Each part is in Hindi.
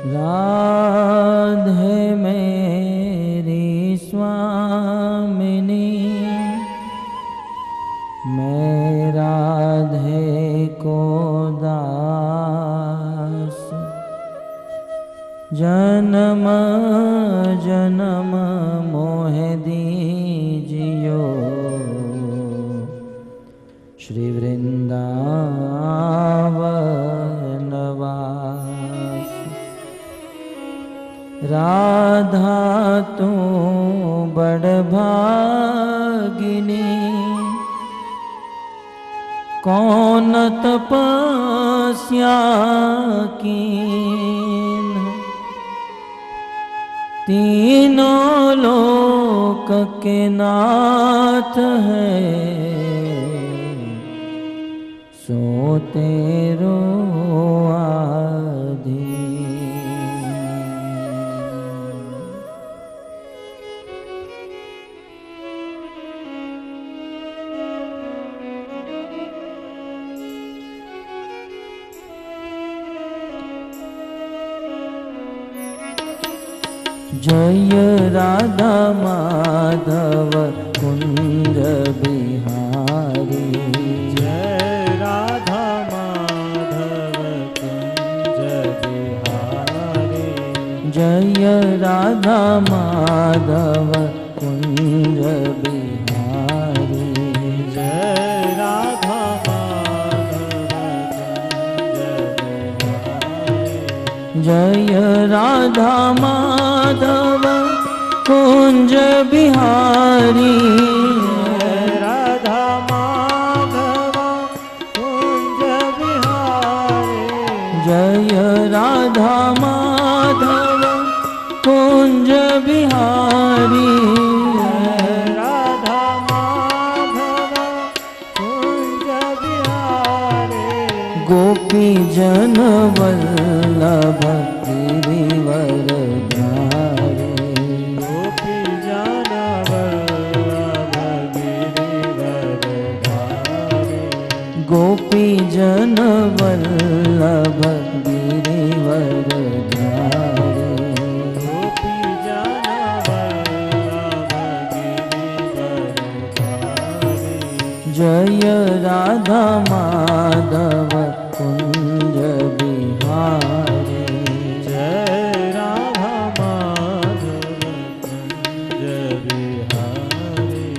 राधे मेरी स्वामिनी, मैं राधे को दास, जन्म जन्म मोह दीजियो श्री वृंदावन वास। राधा तू बड़ भागिनी, कौन तपस्या कीन, तीनों लोक के नाथ है, सो तेरो जय राधा माधव कुंज बिहारी, जय राधा माधव कुंज बिहारी, जय राधा माधव कुंज बिहारी, जय राधा माधव कुंज बिहारी, जय राधा माधव कुंज बिहारी, राधा माधव कुंज बिहारी, जय राधा माधव कुंज बिहारी, राधा माधव कुंज बिहारी, गोपी जन वल्लभ गिरिवर धारी, गोपी जन वल्लभ गिरिवर धारी, गोपी जन वल्लभ गिरिवर धारी, गोपी जन वल्लभ गिरिवर धारी, जय राधा माधव कुंज बिहारी, जय राधा माधव कुंज बिहारी,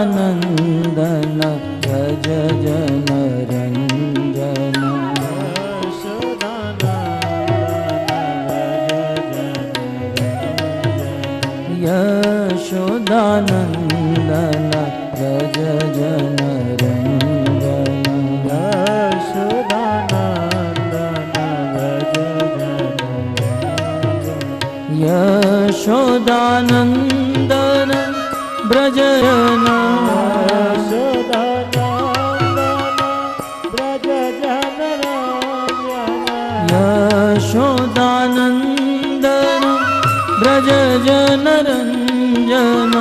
यशोदानंदन व्रज जन रंजन, यशोदानंदन व्रज जन रंजन, यशोदानंदन ब्रजन, यशोदानंदन ब्रज जन रंजन,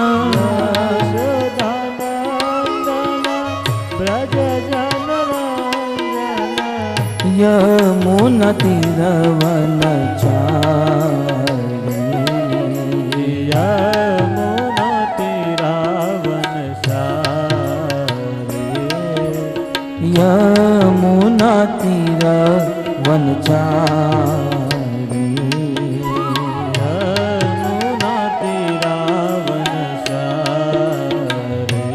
यमुना तीरवन चारी, यमुना तीरावन सारी, यमुना तीरवन चारी, यमुना तीरावन सारी,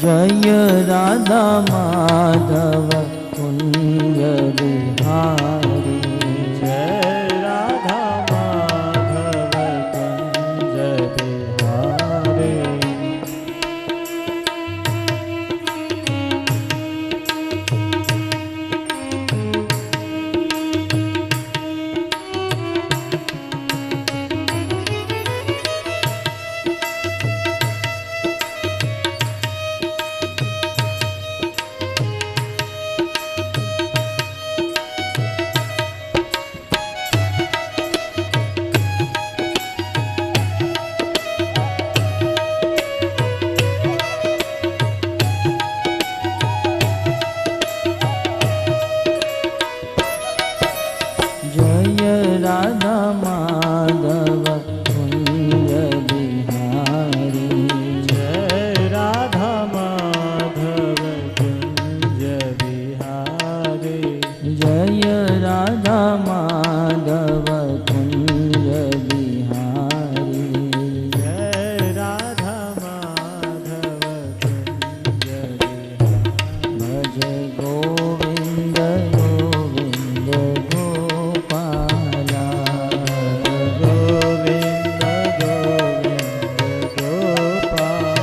जय राधा माधव कुंज बिहारी, जय राधा माधव कुंज बिहारी, जय राधा माधव कुंज बिहारी जय राधा माधव कुंज बिहारी जय राधा माधव कुंज बिहारी जय राधा माधव कुंज बिहारी भज गोविंद गोविंद गोपाला गोविंद गोविंद गोपाला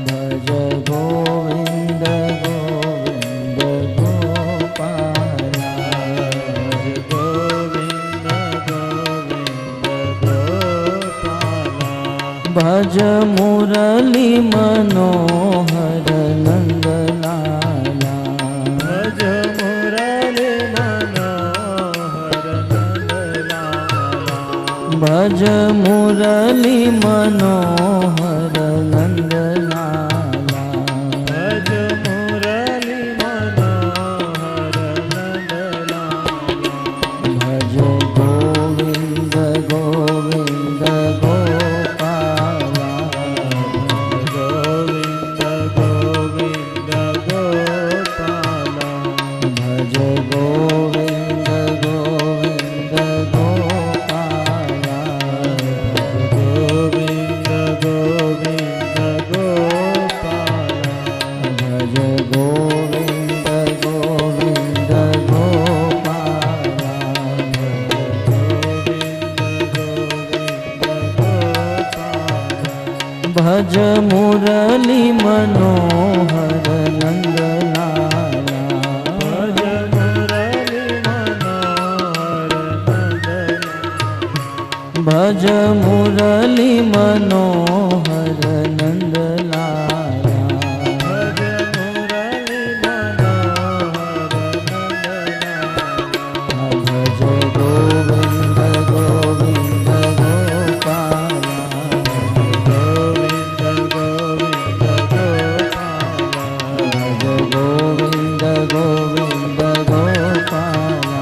भज गोविंद गोविंद गोपाला गोविंद गोविंद गोपाला भज मुरली मनोहर नंदलाला भज मुरली मनोहर नंदलाला भज मुरली मनोहर नंदलाला भज मुरली मनोहर नंदलाला भज गोविंद गोविंद गोपाला गोविंद गोविंद गोपाला भज गोविंद गोविंद गोपाला गोविंद गोविंद गोपाला भज गोविंद गोविंद गोपाला भज मुरली मनोहर नंदलाला भज मुरली मनोहर नंदलाला भज मुरली मनोहर नंदलाला भज मुरली मनोहर नंदलाला भज गोविंद गोविंद गोपाला गोविंद गोविंद गोपाला भज गोविंद गोविंद गोपाला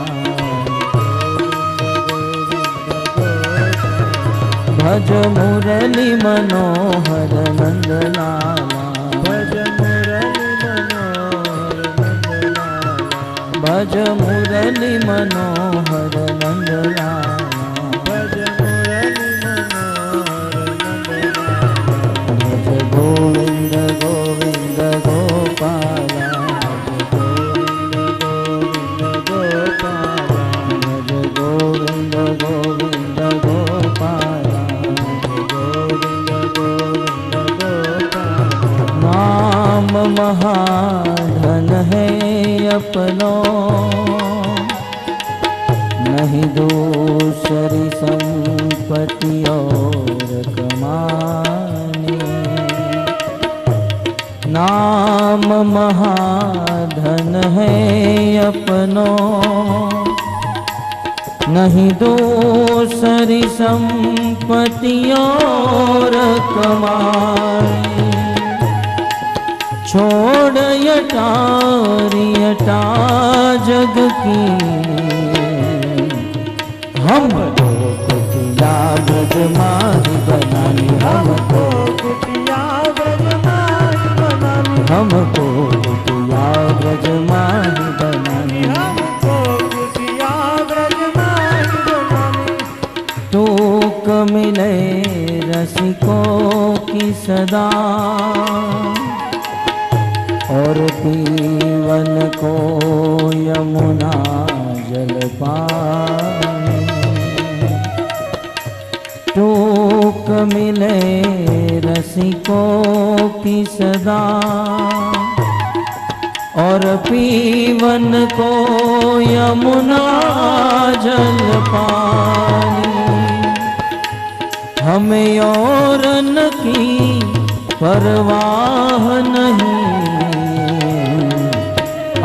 भज मुरली मनोहर नंदलाला भज मुरली मनोहर नंदलाला भज मुरली मनोहर नंदलाला भज मुरली मनोहर नंदलाला भज गोविंद गोविंद गोपाला गोविंद गोविंद गोपाला भज गोविंद गोविंद गोपाला गोविंद गोविंद गोपाला नाम महाधन है अपनो नहीं दूसरी संपत्ति और कमानी नाम महाधन है अपनो नहीं दूसरी संपत्ति और कमाई छोड़ यटा जग की हम तो कुटिया ब्रजमानी बनानी हमको कुटिया ब्रजमानी बनानी हमको कुटिया ब्रजमानी बनानी हमको कुटिया ब्रजमानी बनानी टूक मिले रसिकों की सदा और पीवन को यमुना जल पाए टूक मिले रसिकों की सदा और पीवन को यमुना जल पानी हमें औरन की परवाह नहीं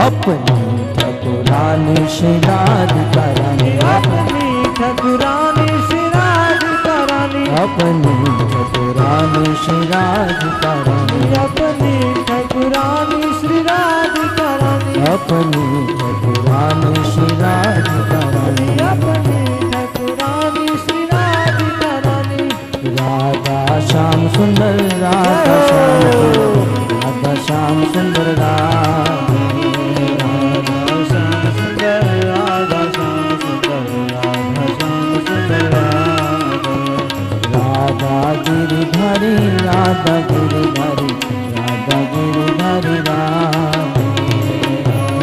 अपनी ठकुरानी श्रीराज करानी अपनी ठकुरानी श्रीराज करानी अपनी ठकुरानी श्रीराज करानी अपनी ठकुरानी श्रीराज करानी अपनी ठकुरानी श्रीराज करानी राधा गिरधारी राधा गिरधारी राधा गिरधारी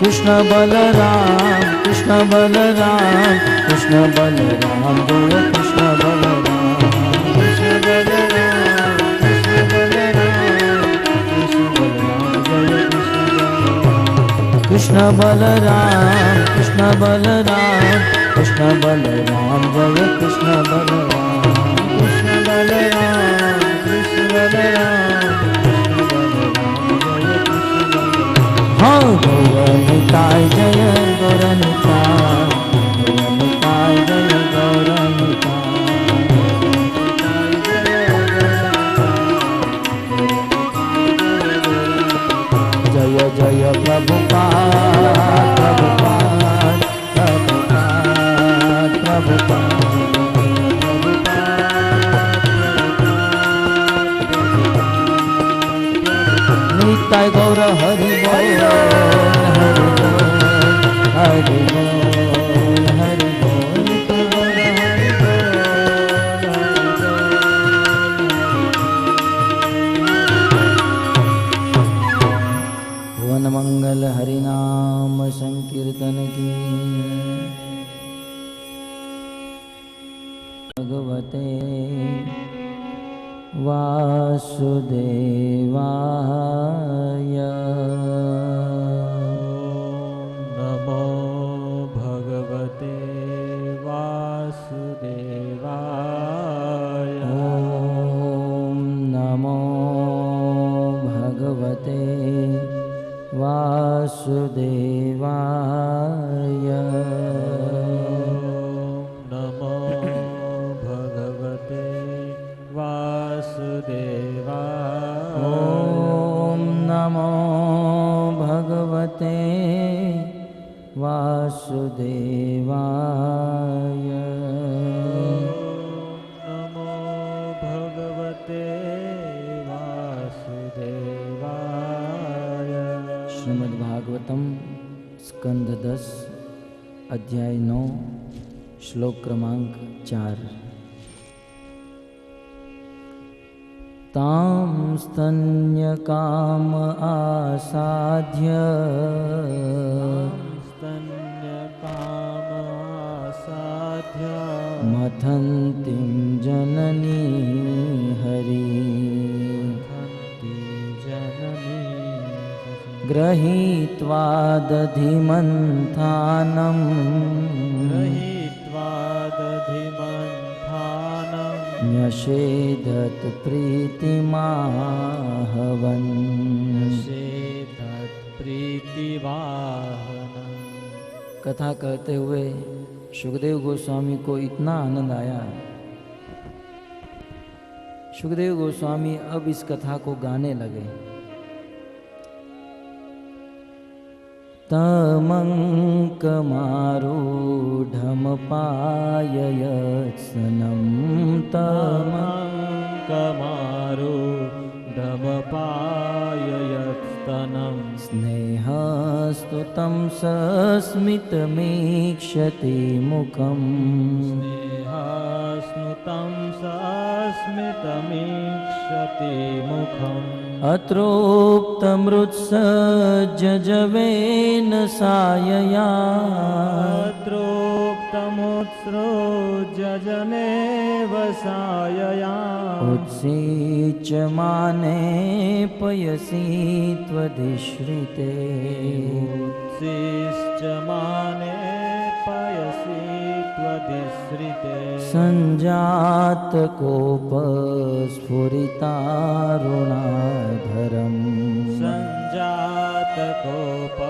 कृष्ण बलराम कृष्ण बलराम कृष्ण बलराम जय कृष्ण बलराम कृष्ण बलराम कृष्ण बलराम कृष्ण बलराम जय कृष्ण बलराम कृष्ण बलराम कृष्ण बलराम जय कृष्ण बलराम कृष्ण बलराम कृष्ण बलराम हाँ गौरनिताय जय गौरनिताय गौरनिताय जय गौरनिताय जय जय प्रभुपाद प्रभुपाद प्रभुपाद प्रभुपाद निताय गौर हरि बोल हरि बोल हरि बोल हरि बोल निताय गौर हरि बोल भुवन मंगल हरि नाम संकीर्तन की भगवते वासुदेवाय नमो भगवते वासुदेवाय ॐ नमो भगवते वासुदेवाय नमो भगवते वासुदेवाय ॐ नमो भगवते वासुदेवाय नमो भगवते वासुदेवाय श्रीमद्भागवतम स्कंद 10 अध्याय 9 श्लोक क्रमांक 4 तां स्तन्यकाम आसाद्य स्तन्यकामासाध्य मथन्तीं जननी हरि जननी गृहीत्वा दधिमन्थानं गृहीत्वा दधिमन्थानं न्यषेधत् प्रीतिमाहवन् प्रीतिवाहनं। कथा कहते हुए सुखदेव गोस्वामी को इतना आनंद आया। सुखदेव गोस्वामी अब इस कथा को गाने लगे। तमङ्कमारूढमपाययत्सनं तमङ्कमारूढमपाययत्स्तनं स्नेहस्तुतं सस्मितमीक्षति मुखम् स्नेहस्नुतं सस्मितमीक्षति मुखम् अत्रोक्तमृत्सजवेन सायया अत्रोक्तमुत्सृज्यजनेव सायया उत्सेच्यमाने पयसि त्वधिश्रिते उत्सिश्चमाने पयसि त्वधिश्रिते सञ्जातकोपस्फुरितारुणाधरम्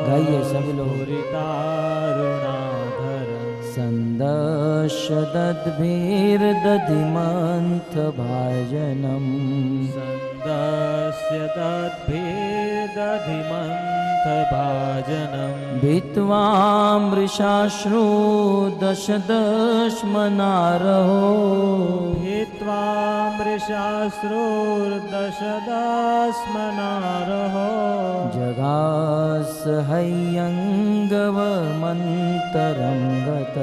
गाइए सभी लोग। सन्दर्शदद्भिर्दधिमन्थभाजनम् सन्दस्य तद्भिर्दधिमन्थभाजनम् भित्वा मृषाश्रु दशदश्मनारहो भित्वा मृषाश्रुर्दशदश्मनारहो जगास हय्यङ्गवमन्त्र गत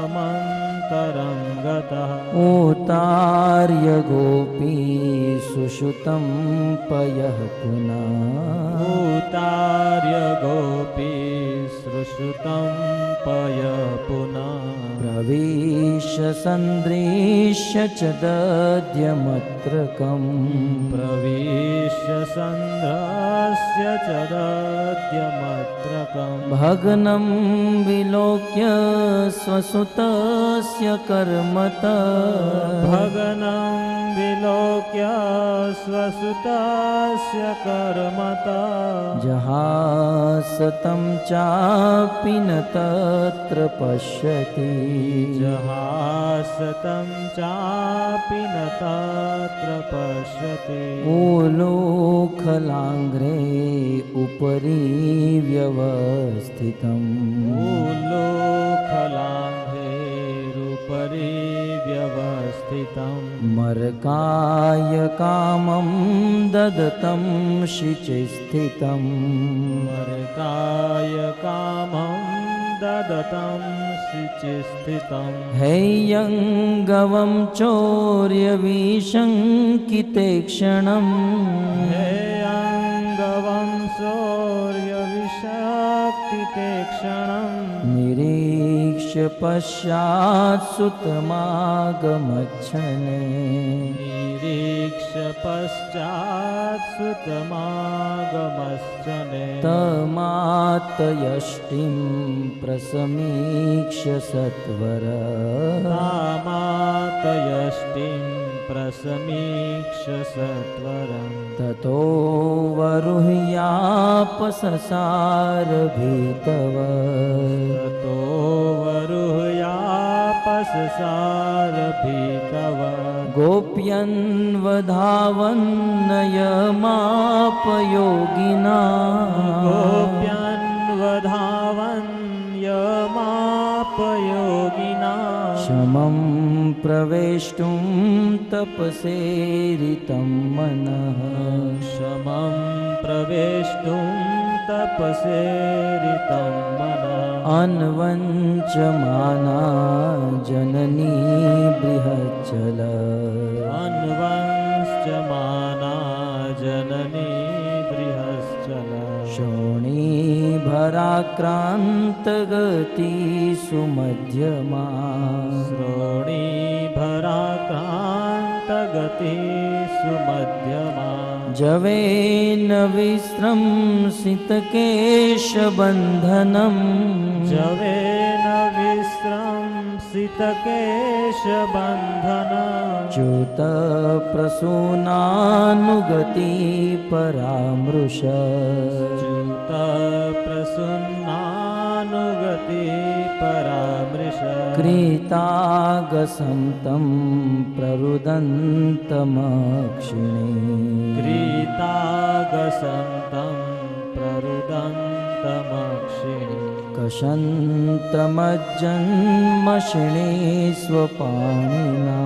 धासहेऽङ्गवमन्तरं गतः ऊतार्य गोपी सुषुतं पयः पुनः ऊतार्य गोपी सुश्रुतं पय पुनः प्रविश्य सन्दृश्य च दद्यमत्रकम् प्रविश्य सन्द्रस्य च दद्यमत्रकम् भग्नं विलोक्य स्वसुतस्य कर्मतः भग्नं विलोक्य स्वसुतस्य कर्मतः जहासतं चापि न तत्र पश्यति जहासतं चापि न तत्र पश्यति उलोखलाङ्घ्रे उपरि व्यवस्थितम् उलोखलाङ्घ्रेरुपरि व्यवस्थितं मर्काय कामं ददतं शिचिस्थितं मर्काय कामं ददतं शुचिस्थितं हैयङ्गवं चौर्यविशङ्किते क्षणम् हेयङ्गवं शौर्यविशक्तिते क्षणं निरीक्ष्य पश्चात् सुतमागमच्छने निरीक्ष्य पश्चात् सुतमागमश्चने तमात्तयष्टिं प्रसमीक्ष्य सत्वर तामातयष्टिं प्रसमीक्ष्य सत्वरं ततो वरुह्यापससार भीतवत् ततो वरुह्यापससार भीतवत् गोप्यन्वधावन्नयमापयोगिना गोप्यन्वधावन् यमापयोगिना शमं प्रवेष्टुं तपसेरितं मनः क्षमं प्रवेष्टुं तपसेरितं मनः अन्वञ्चमाना जननी बृहच्चल अन्वंश्चमाना जननी बृहश्चल श्रोणीभराक्रान्तगति सुमध्यमा श्रोणीभराक्रान्तगति सुमध्यमा जवेन विस्रंसितकेशबन्धनम् जवेन विस्रंसितकेशबन्धनम् च्युतप्रसूनानुगति परामृश च्युतप्रसूनानुगति परामृश क्रीतागसं तं प्ररुदन्तमक्षिणे क्रीतागसन्तं प्ररुदन्तमक्षिणे कषन्तमज्जन्मशिणे स्वपाणिना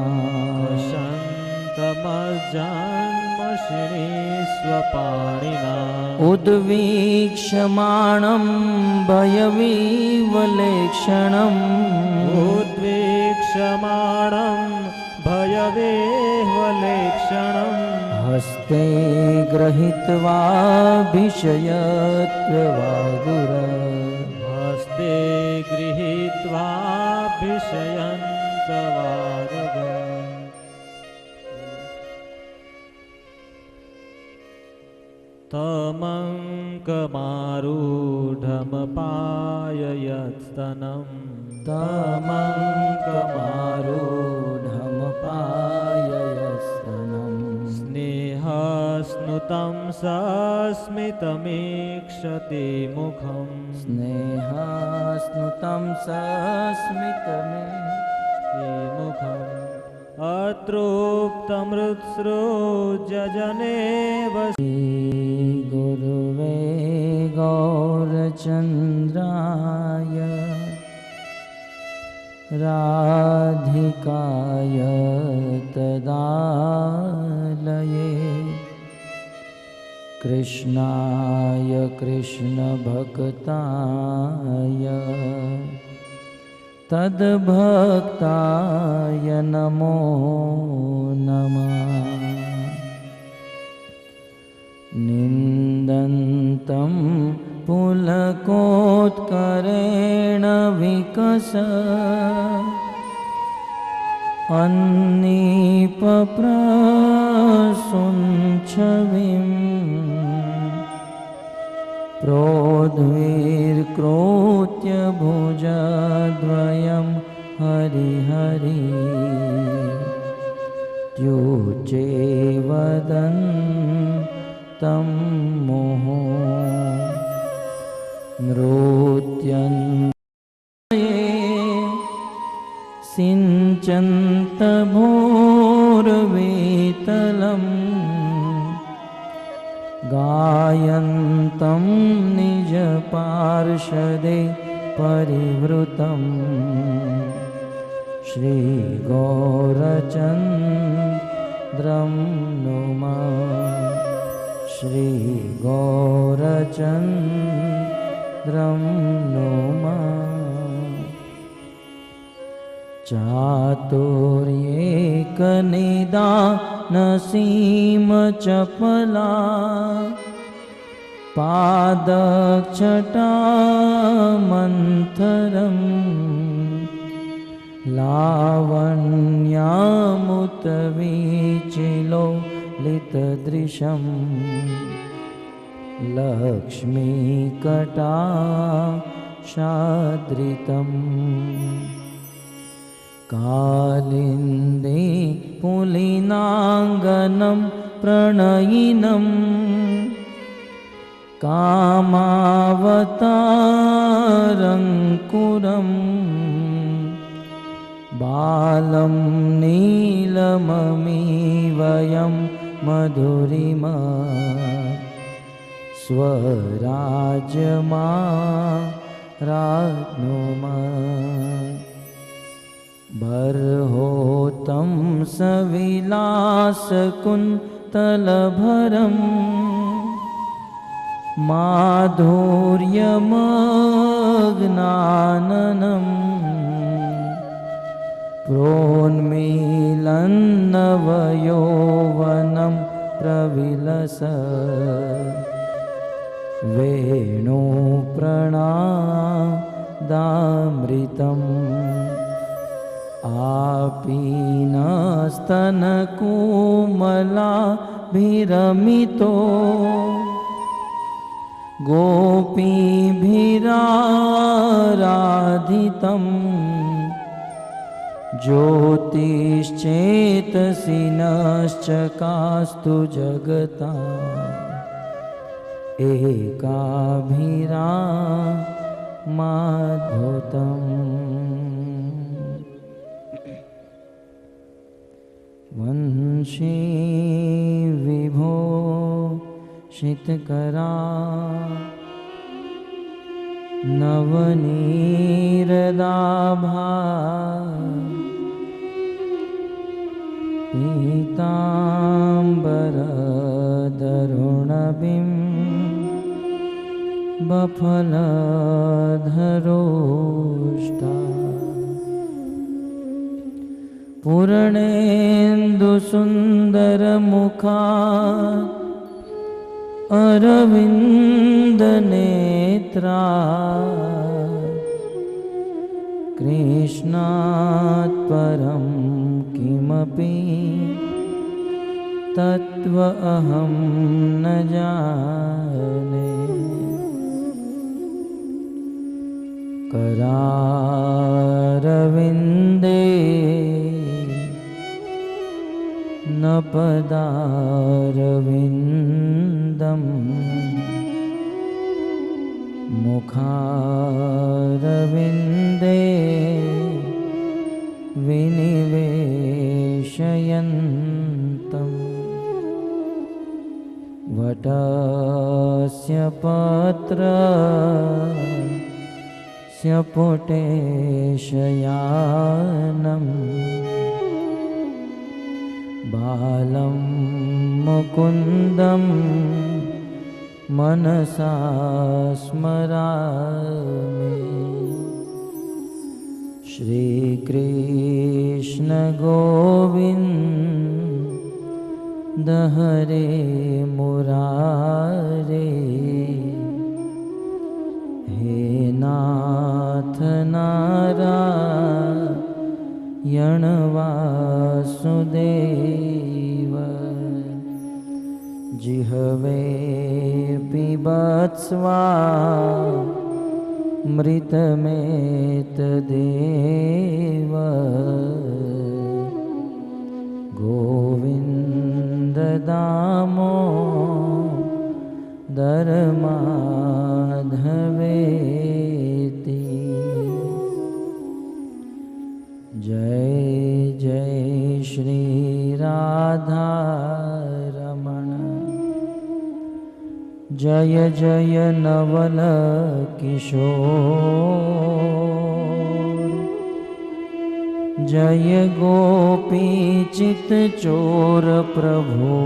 कषन्तमज्जन्मशिणे स्वपाणिना उद्वीक्षमाणं भयविवलेक्षणम् उद्वीक्षमाणं भयविह्वलेक्षणम् हस्ते गृहीत्वाभिषयत्वागुर हस्ते गृहीत्वाभिषयन्तवागुरम् तमङ्कमारूढमपाययत्स्तनम् तमङ्कमारूढमपाययस्तनम् स्नेहस्नुतं सस्मितमीक्षते मुखम् स्नेहस्नुतं सस्मितमे मुखम् अतृप्तमृत्सृजनेव गुरुवे गौरचन्द्राय राधिकाय तदालये कृष्णाय कृष्णभक्ताय तद्भक्ताय नमो नमः। निन्दन्तं पुलकोत्करेण विकस अन्नीपप्रसुञ्छविं प्रोद्वीर्क्रोत्य भुजद्वयं हरिहरि द्युचे वदन्तं मुहुः नृत्यन्ते सिञ्चन्तभूर्वेतलं गायन्तं निजपार्षदे परिवृतं श्रीगौरचन्द्रं नुमः श्रीगौरचन्द्रं नुमः। चातुर्येकनिदानसीमचपला पादक्षटामन्थरं लावण्यामुतवीचिलोलितदृशं लक्ष्मीकटाक्षाद्रितम् कालिन्दी पुलिनाङ्गनं प्रणयिनं कामावतारङ्कुरं बालं नीलममीवयं मधुरिमा स्वराज्यमारानुमा बर्होतं सविलासकुन्तलभरं माधुर्यमग्नाननं प्रोन्मीलन्नवयौवनं प्रविलस वेणुप्रणादामृतम् आपीनस्तनकोमलाभिरमितो गोपीभिराराधितं ज्योतिश्चेतसि नश्चकास्तु जगता एकाभिरामाद्भुतम्। वंशी विभो शितकरा नवनीरदाभा पीताम्बरदरुणबिं बफलधरोष्टा पूर्णेन्दुसुन्दरमुखा अरविन्दनेत्रा कृष्णात् परं किमपि तत्त्व अहं न जाने। करारविन्दे न पदारविन्दम् मुखारविन्दे विनिवेशयन्तम् वटस्य पत्रस्य पुटे शयानम् बालं मुकुन्दं मनसा स्मरामि। श्री कृष्ण गोविंद हरे मुरारे, हे नाथ नारायण वासुदेव। जिह्वे पिबत्स्वामृतमेतदेव। गोविन्द दामोदर माधवेति। जय जय श्री राधा रमण। जय जय नवल किशोर। जय गोपी चित चोर प्रभो।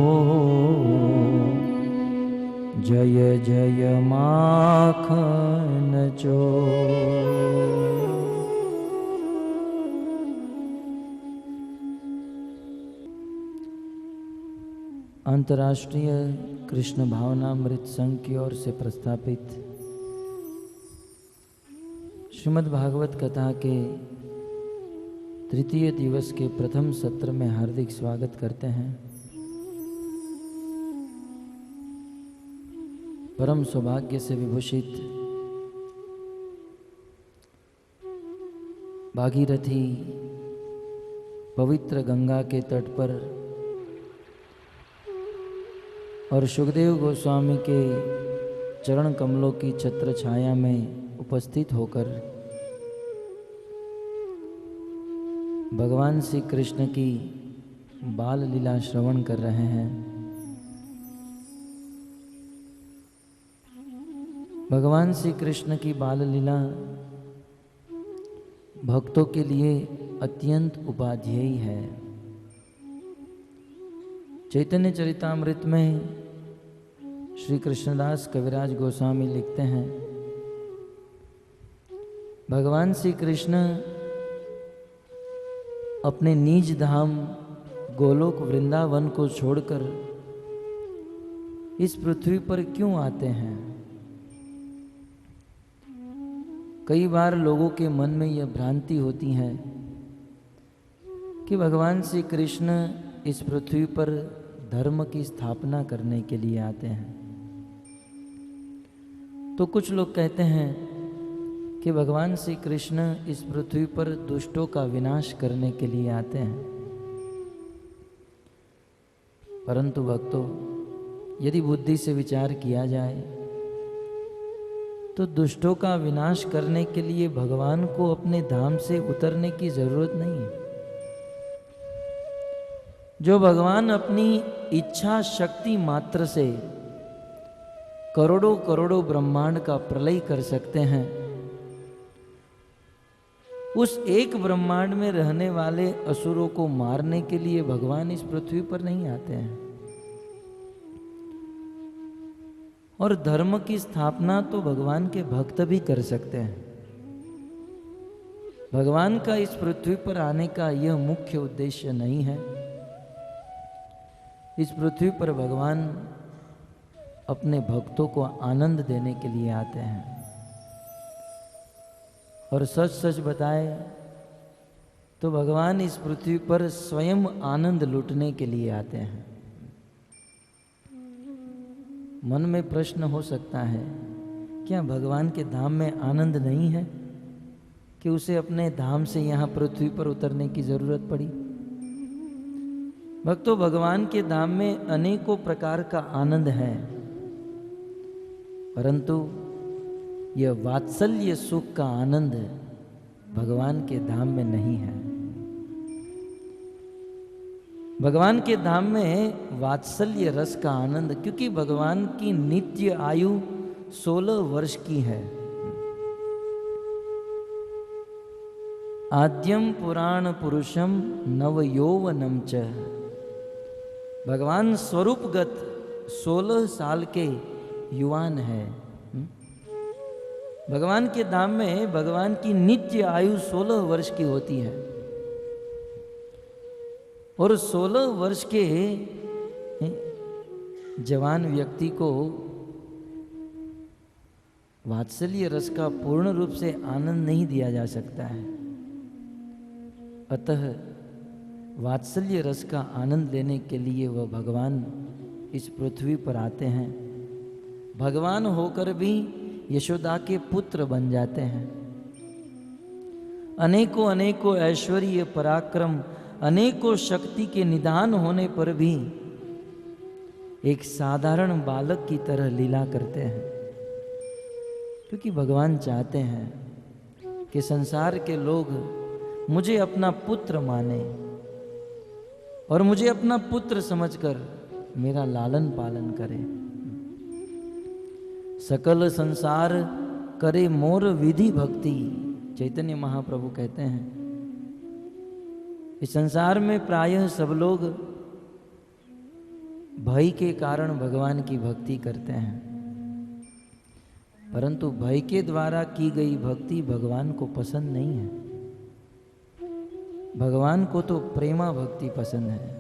जय जय माखन चोर। अंतर्राष्ट्रीय कृष्ण भावनामृत संघ की ओर से प्रस्थापित श्रीमद् भागवत कथा के तृतीय दिवस के प्रथम सत्र में हार्दिक स्वागत करते हैं। परम सौभाग्य से विभूषित भागीरथी पवित्र गंगा के तट पर और सुखदेव गोस्वामी के चरण कमलों की छत्र छाया में उपस्थित होकर भगवान श्री कृष्ण की बाल लीला श्रवण कर रहे हैं। भगवान श्री कृष्ण की बाल लीला भक्तों के लिए अत्यंत उपाध्यायी है। चैतन्य चरितामृत में श्री कृष्णदास कविराज गोस्वामी लिखते हैं, भगवान श्री कृष्ण अपने निज धाम गोलोक वृंदावन को छोड़कर इस पृथ्वी पर क्यों आते हैं। कई बार लोगों के मन में यह भ्रांति होती है कि भगवान श्री कृष्ण इस पृथ्वी पर धर्म की स्थापना करने के लिए आते हैं। तो कुछ लोग कहते हैं कि भगवान श्री कृष्ण इस पृथ्वी पर दुष्टों का विनाश करने के लिए आते हैं। परंतु भक्तों, यदि बुद्धि से विचार किया जाए तो दुष्टों का विनाश करने के लिए भगवान को अपने धाम से उतरने की जरूरत नहीं है। जो भगवान अपनी इच्छा शक्ति मात्र से करोड़ों करोड़ों ब्रह्मांड का प्रलय कर सकते हैं, उस एक ब्रह्मांड में रहने वाले असुरों को मारने के लिए भगवान इस पृथ्वी पर नहीं आते हैं। और धर्म की स्थापना तो भगवान के भक्त भी कर सकते हैं। भगवान का इस पृथ्वी पर आने का यह मुख्य उद्देश्य नहीं है। इस पृथ्वी पर भगवान अपने भक्तों को आनंद देने के लिए आते हैं। और सच सच बताए तो भगवान इस पृथ्वी पर स्वयं आनंद लूटने के लिए आते हैं। मन में प्रश्न हो सकता है, क्या भगवान के धाम में आनंद नहीं है कि उसे अपने धाम से यहाँ पृथ्वी पर उतरने की जरूरत पड़ी। भक्तों, भगवान के धाम में अनेकों प्रकार का आनंद है, परंतु यह वात्सल्य सुख का आनंद भगवान के धाम में नहीं है। भगवान के धाम में वात्सल्य रस का आनंद, क्योंकि भगवान की नित्य आयु 16 वर्ष की है। आद्यम पुराण पुरुषम नव यौवनम च। भगवान स्वरूपगत 16 साल के युवान है। भगवान के धाम में भगवान की नित्य आयु 16 वर्ष की होती है और 16 वर्ष के जवान व्यक्ति को वात्सल्य रस का पूर्ण रूप से आनंद नहीं दिया जा सकता है। अतः वात्सल्य रस का आनंद लेने के लिए वह भगवान इस पृथ्वी पर आते हैं। भगवान होकर भी यशोदा के पुत्र बन जाते हैं। अनेकों अनेकों ऐश्वर्य पराक्रम, अनेकों शक्ति के निदान होने पर भी एक साधारण बालक की तरह लीला करते हैं, क्योंकि भगवान चाहते हैं कि संसार के लोग मुझे अपना पुत्र माने और मुझे अपना पुत्र समझकर मेरा लालन पालन करें। सकल संसार करे मोर विधि भक्ति, चैतन्य महाप्रभु कहते हैं। इस संसार में प्रायः सब लोग भय के कारण भगवान की भक्ति करते हैं, परंतु भय के द्वारा की गई भक्ति भगवान को पसंद नहीं है। भगवान को तो प्रेमा भक्ति पसंद है।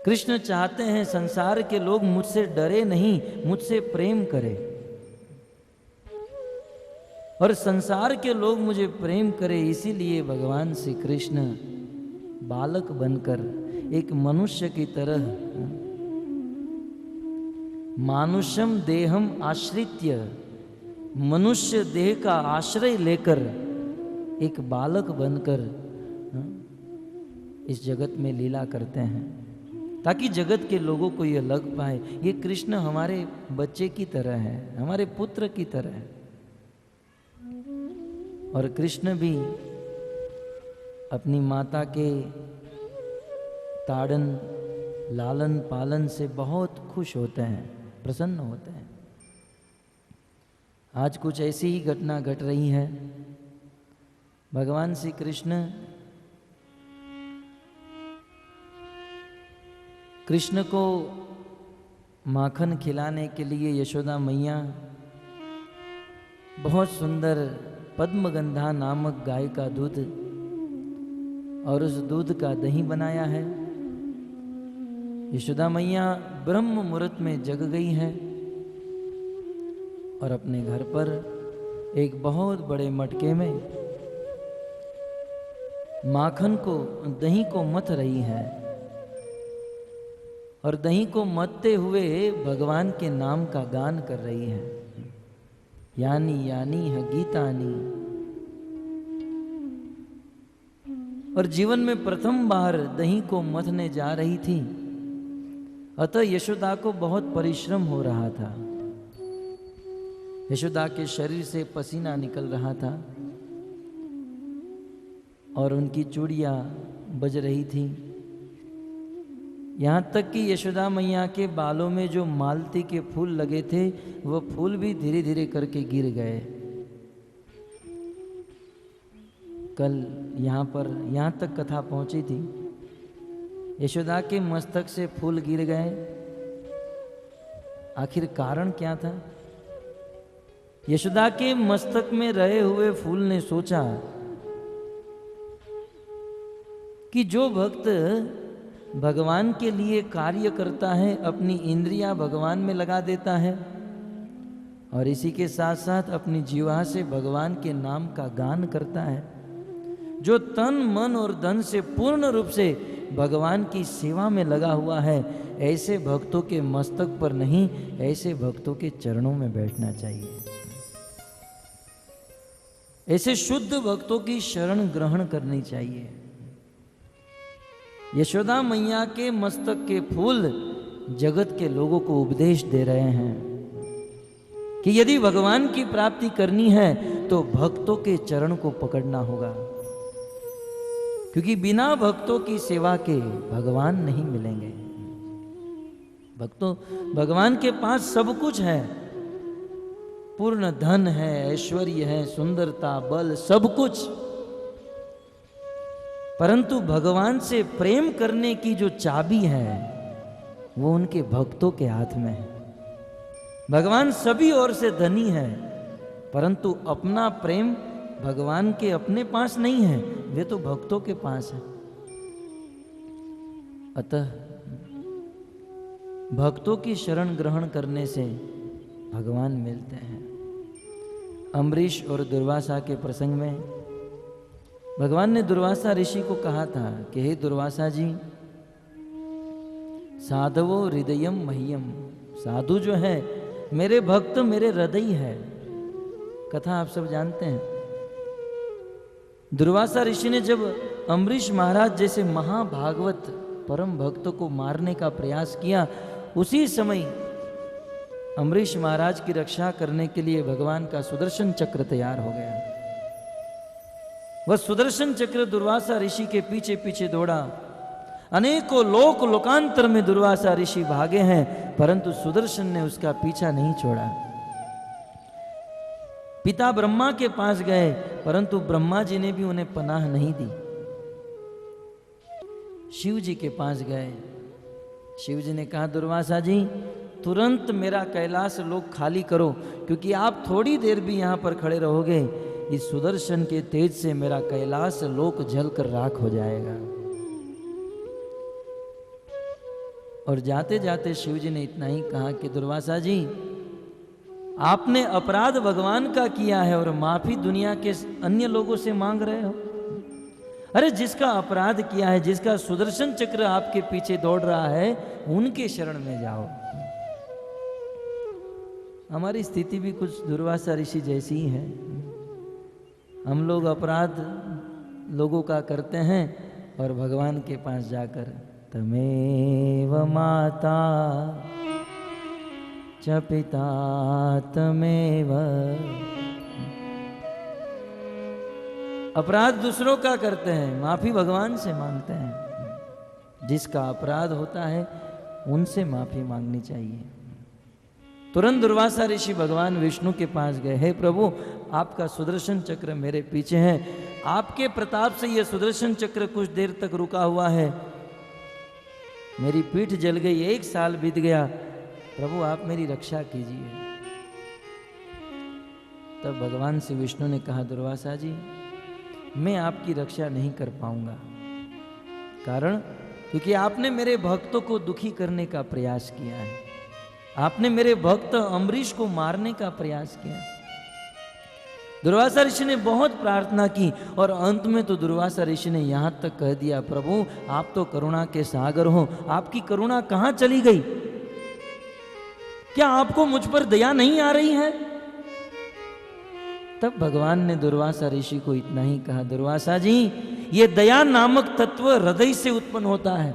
कृष्ण चाहते हैं संसार के लोग मुझसे डरे नहीं, मुझसे प्रेम करें, और संसार के लोग मुझे प्रेम करें। इसीलिए भगवान श्री कृष्ण बालक बनकर एक मनुष्य की तरह मानुषम देहम आश्रित्य, मनुष्य देह का आश्रय लेकर एक बालक बनकर इस जगत में लीला करते हैं, ताकि जगत के लोगों को ये लग पाए ये कृष्ण हमारे बच्चे की तरह है, हमारे पुत्र की तरह है। और कृष्ण भी अपनी माता के ताड़न लालन पालन से बहुत खुश होते हैं, प्रसन्न होते हैं। आज कुछ ऐसी ही घटना घट रही है। भगवान श्री कृष्ण को माखन खिलाने के लिए यशोदा मैया बहुत सुंदर पद्मगंधा नामक गाय का दूध और उस दूध का दही बनाया है। यशोदा मैया ब्रह्म मुहूर्त में जग गई है और अपने घर पर एक बहुत बड़े मटके में माखन को, दही को मथ रही है और दही को मथते हुए भगवान के नाम का गान कर रही है। यानी यानी है गीतानी। और जीवन में प्रथम बार दही को मथने जा रही थी, अतः यशोदा को बहुत परिश्रम हो रहा था। यशोदा के शरीर से पसीना निकल रहा था और उनकी चूड़ियां बज रही थी। यहाँ तक कि यशोदा मैया के बालों में जो मालती के फूल लगे थे वह फूल भी धीरे धीरे करके गिर गए। कल यहाँ तक कथा पहुंची थी, यशोदा के मस्तक से फूल गिर गए। आखिर कारण क्या था? यशोदा के मस्तक में रहे हुए फूल ने सोचा कि जो भक्त भगवान के लिए कार्य करता है, अपनी इंद्रियां भगवान में लगा देता है और इसी के साथ साथ अपनी जीवा से भगवान के नाम का गान करता है, जो तन मन और धन से पूर्ण रूप से भगवान की सेवा में लगा हुआ है, ऐसे भक्तों के मस्तक पर नहीं, ऐसे भक्तों के चरणों में बैठना चाहिए। ऐसे शुद्ध भक्तों की शरण ग्रहण करनी चाहिए। यशोदा मैया के मस्तक के फूल जगत के लोगों को उपदेश दे रहे हैं कि यदि भगवान की प्राप्ति करनी है तो भक्तों के चरण को पकड़ना होगा, क्योंकि बिना भक्तों की सेवा के भगवान नहीं मिलेंगे। भगवान के पास सब कुछ है, पूर्ण धन है, ऐश्वर्य है, सुंदरता, बल, सब कुछ, परंतु भगवान से प्रेम करने की जो चाबी है वो उनके भक्तों के हाथ में है। भगवान सभी ओर से धनी है, परंतु अपना प्रेम भगवान के अपने पास नहीं है, वे तो भक्तों के पास है। अतः भक्तों की शरण ग्रहण करने से भगवान मिलते हैं। अम्बरीश और दुर्वासा के प्रसंग में भगवान ने दुर्वासा ऋषि को कहा था कि हे दुर्वासा जी, साधवो हृदयम मह्यम, साधु जो है मेरे भक्त मेरे हृदय है। कथा आप सब जानते हैं। दुर्वासा ऋषि ने जब अम्बरीश महाराज जैसे महाभागवत परम भक्त को मारने का प्रयास किया, उसी समय अम्बरीश महाराज की रक्षा करने के लिए भगवान का सुदर्शन चक्र तैयार हो गया। वह सुदर्शन चक्र दुर्वासा ऋषि के पीछे पीछे दौड़ा। अनेकों लोक लोकांतर में दुर्वासा ऋषि भागे हैं, परंतु सुदर्शन ने उसका पीछा नहीं छोड़ा। पिता ब्रह्मा के पास गए, परंतु ब्रह्मा जी ने भी उन्हें पनाह नहीं दी। शिव जी के पास गए। शिव जी ने कहा दुर्वासा जी, तुरंत मेरा कैलाश लोक खाली करो, क्योंकि आप थोड़ी देर भी यहां पर खड़े रहोगे, इस सुदर्शन के तेज से मेरा कैलाश लोक जलकर राख हो जाएगा। और जाते जाते शिव जी ने इतना ही कहा कि दुर्वासा जी, आपने अपराध भगवान का किया है और माफी दुनिया के अन्य लोगों से मांग रहे हो। अरे जिसका अपराध किया है, जिसका सुदर्शन चक्र आपके पीछे दौड़ रहा है, उनके शरण में जाओ। हमारी स्थिति भी कुछ दुर्वासा ऋषि जैसी ही है। हम लोग अपराध लोगों का करते हैं और भगवान के पास जाकर तमेव माता च पिता तमेव। अपराध दूसरों का करते हैं, माफी भगवान से मांगते हैं। जिसका अपराध होता है उनसे माफी मांगनी चाहिए। तुरंत दुर्वासा ऋषि भगवान विष्णु के पास गए। हे प्रभु, आपका सुदर्शन चक्र मेरे पीछे है, आपके प्रताप से यह सुदर्शन चक्र कुछ देर तक रुका हुआ है, मेरी पीठ जल गई, 1 साल बीत गया, प्रभु आप मेरी रक्षा कीजिए। तब भगवान श्री विष्णु ने कहा दुर्वासा जी, मैं आपकी रक्षा नहीं कर पाऊंगा। कारण क्योंकि आपने मेरे भक्तों को दुखी करने का प्रयास किया है, आपने मेरे भक्त अम्बरीश को मारने का प्रयास किया। दुर्वासा ऋषि ने बहुत प्रार्थना की और अंत में तो दुर्वासा ऋषि ने यहां तक कह दिया, प्रभु आप तो करुणा के सागर हो, आपकी करुणा कहां चली गई? क्या आपको मुझ पर दया नहीं आ रही है? तब भगवान ने दुर्वासा ऋषि को इतना ही कहा, दुर्वासा जी, ये दया नामक तत्व हृदय से उत्पन्न होता है।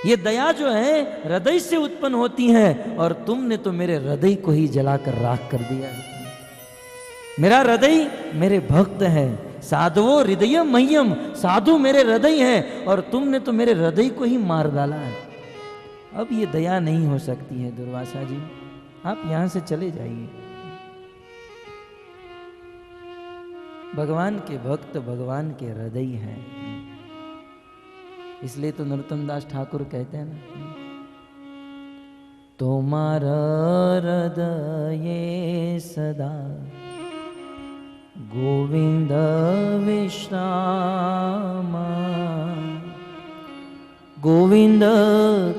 ये दया जो है हृदय से उत्पन्न होती है, और तुमने तो मेरे हृदय को ही जलाकर राख कर दिया है। मेरा हृदय मेरे भक्त है, साधवो हृदय मह्यम, साधु मेरे हृदय है, और तुमने तो मेरे हृदय को ही मार डाला है। अब ये दया नहीं हो सकती है दुर्वासा जी, आप यहां से चले जाइए। भगवान के भक्त भगवान के हृदय हैं, इसलिए तो नरोत्तम दास ठाकुर कहते हैं ना, तुम्हारा हृदय सदा गोविंद विश्राम, गोविंद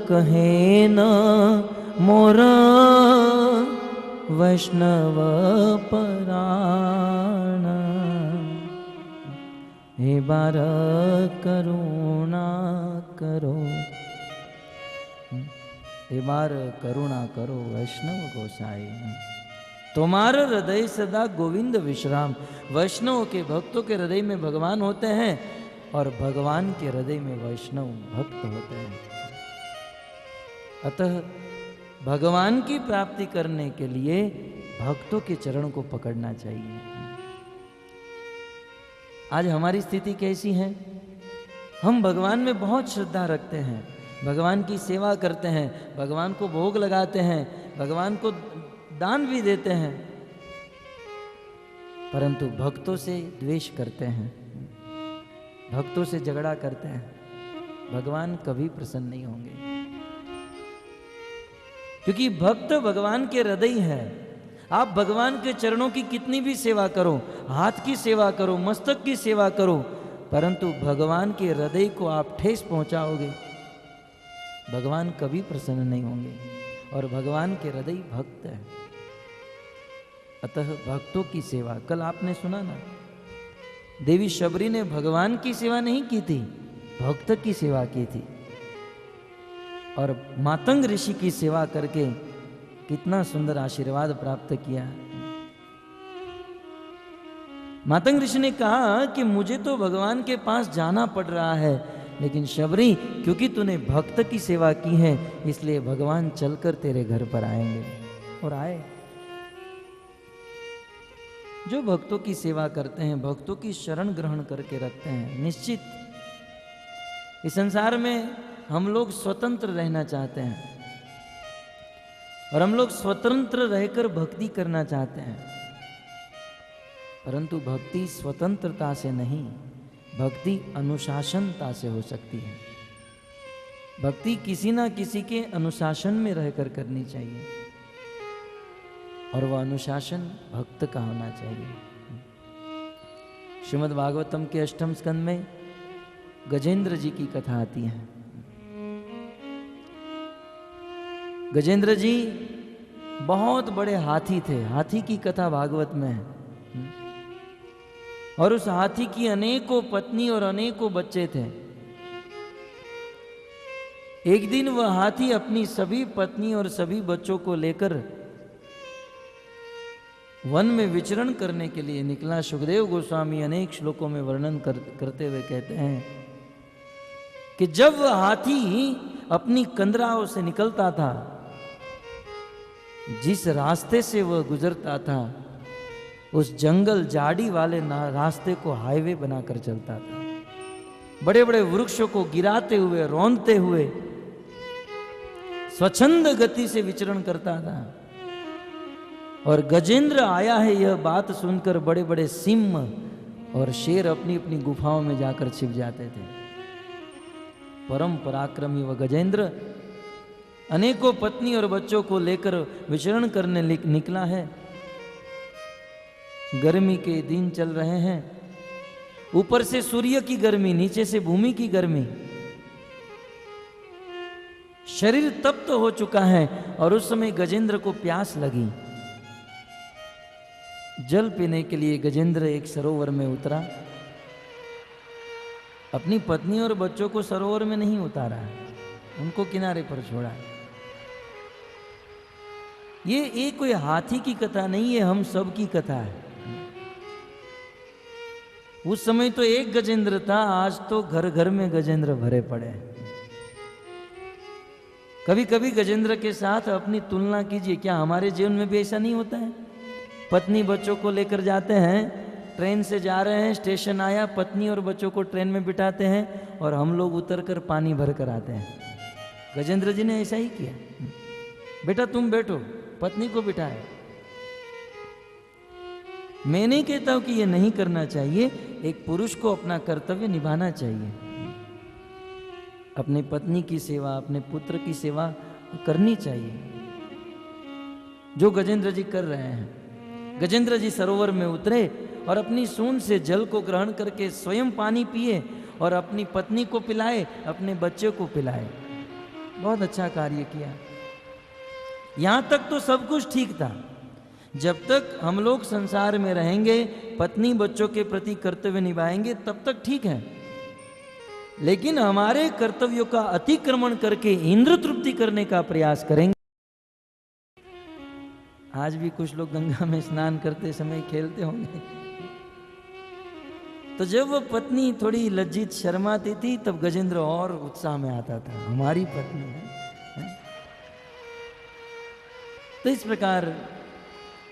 कहे न मोरा वैष्णव पराण, हे बार करुणा करो, हे बार करुणा करो वैष्णव गोसाई। तुम्हारा हृदय सदा गोविंद विश्राम। वैष्णव के भक्तों के हृदय में भगवान होते हैं और भगवान के हृदय में वैष्णव भक्त होते हैं। अतः भगवान की प्राप्ति करने के लिए भक्तों के चरण को पकड़ना चाहिए। आज हमारी स्थिति कैसी है? हम भगवान में बहुत श्रद्धा रखते हैं, भगवान की सेवा करते हैं, भगवान को भोग लगाते हैं, भगवान को दान भी देते हैं, परंतु भक्तों से द्वेष करते हैं, भक्तों से झगड़ा करते हैं, भगवान कभी प्रसन्न नहीं होंगे। क्योंकि भक्त भगवान के हृदय है। आप भगवान के चरणों की कितनी भी सेवा करो, हाथ की सेवा करो, मस्तक की सेवा करो, परंतु भगवान के हृदय को आप ठेस पहुंचाओगे, भगवान कभी प्रसन्न नहीं होंगे। और भगवान के हृदय भक्त है। अतः भक्तों की सेवा, कल आपने सुना ना, देवी शबरी ने भगवान की सेवा नहीं की थी, भक्त की सेवा की थी। और मातंग ऋषि की सेवा करके कितना सुंदर आशीर्वाद प्राप्त किया। मातंग ऋषि ने कहा कि मुझे तो भगवान के पास जाना पड़ रहा है, लेकिन शबरी क्योंकि तूने भक्त की सेवा की है, इसलिए भगवान चलकर तेरे घर पर आएंगे। और आए। जो भक्तों की सेवा करते हैं, भक्तों की शरण ग्रहण करके रखते हैं, निश्चित इस संसार में हम लोग स्वतंत्र रहना चाहते हैं और हम लोग स्वतंत्र रहकर भक्ति करना चाहते हैं, परंतु भक्ति स्वतंत्रता से नहीं, भक्ति अनुशासनता से हो सकती है। भक्ति किसी ना किसी के अनुशासन में रहकर करनी चाहिए और वह अनुशासन भक्त का होना चाहिए। श्रीमद् भागवतम के 8वें स्कंद में गजेंद्र जी की कथा आती है। गजेंद्र जी बहुत बड़े हाथी थे। हाथी की कथा भागवत में है। और उस हाथी की अनेकों पत्नी और अनेकों बच्चे थे। एक दिन वह हाथी अपनी सभी पत्नी और सभी बच्चों को लेकर वन में विचरण करने के लिए निकला। सुखदेव गोस्वामी अनेक श्लोकों में वर्णन करते हुए कहते हैं कि जब वह हाथी अपनी कंदराओं से निकलता था, जिस रास्ते से वह गुजरता था, उस जंगल झाड़ी वाले रास्ते को हाईवे बनाकर चलता था। बड़े बड़े वृक्षों को गिराते हुए, रौंदते हुए स्वच्छंद गति से विचरण करता था। और गजेंद्र आया है यह बात सुनकर बड़े बड़े सिंह और शेर अपनी अपनी गुफाओं में जाकर छिप जाते थे। परम पराक्रमी वह गजेंद्र अनेकों पत्नी और बच्चों को लेकर विचरण करने निकला है। गर्मी के दिन चल रहे हैं, ऊपर से सूर्य की गर्मी, नीचे से भूमि की गर्मी, शरीर तप्त हो चुका है। और उस समय गजेंद्र को प्यास लगी। जल पीने के लिए गजेंद्र एक सरोवर में उतरा। अपनी पत्नी और बच्चों को सरोवर में नहीं उतारा, उनको किनारे पर छोड़ा। ये कोई हाथी की कथा नहीं है, हम सब की कथा है। उस समय तो एक गजेंद्र था, आज तो घर घर में गजेंद्र भरे पड़े हैं। कभी कभी गजेंद्र के साथ अपनी तुलना कीजिए, क्या हमारे जीवन में भी ऐसा नहीं होता है? पत्नी बच्चों को लेकर जाते हैं, ट्रेन से जा रहे हैं, स्टेशन आया, पत्नी और बच्चों को ट्रेन में बिठाते हैं और हम लोग उतरकर पानी भर कर आते हैं। गजेंद्र जी ने ऐसा ही किया। बेटा तुम बैठो, पत्नी को बिठाए। मैं नहीं कहता हूं कि यह नहीं करना चाहिए, एक पुरुष को अपना कर्तव्य निभाना चाहिए। अपनी पत्नी की सेवा, अपने पुत्र की सेवा करनी चाहिए, जो गजेंद्र जी कर रहे हैं। गजेंद्र जी सरोवर में उतरे और अपनी सूंड से जल को ग्रहण करके स्वयं पानी पिए और अपनी पत्नी को पिलाए, अपने बच्चे को पिलाए। बहुत अच्छा कार्य किया। यहां तक तो सब कुछ ठीक था। जब तक हम लोग संसार में रहेंगे, पत्नी बच्चों के प्रति कर्तव्य निभाएंगे, तब तक ठीक है। लेकिन हमारे कर्तव्यों का अतिक्रमण करके इंद्र तृप्ति करने का प्रयास करेंगे। आज भी कुछ लोग गंगा में स्नान करते समय खेलते होंगे, तो जब वो पत्नी थोड़ी लज्जित शर्माती थी, तब गजेंद्र और उत्साह में आता था, हमारी पत्नी है। तो इस प्रकार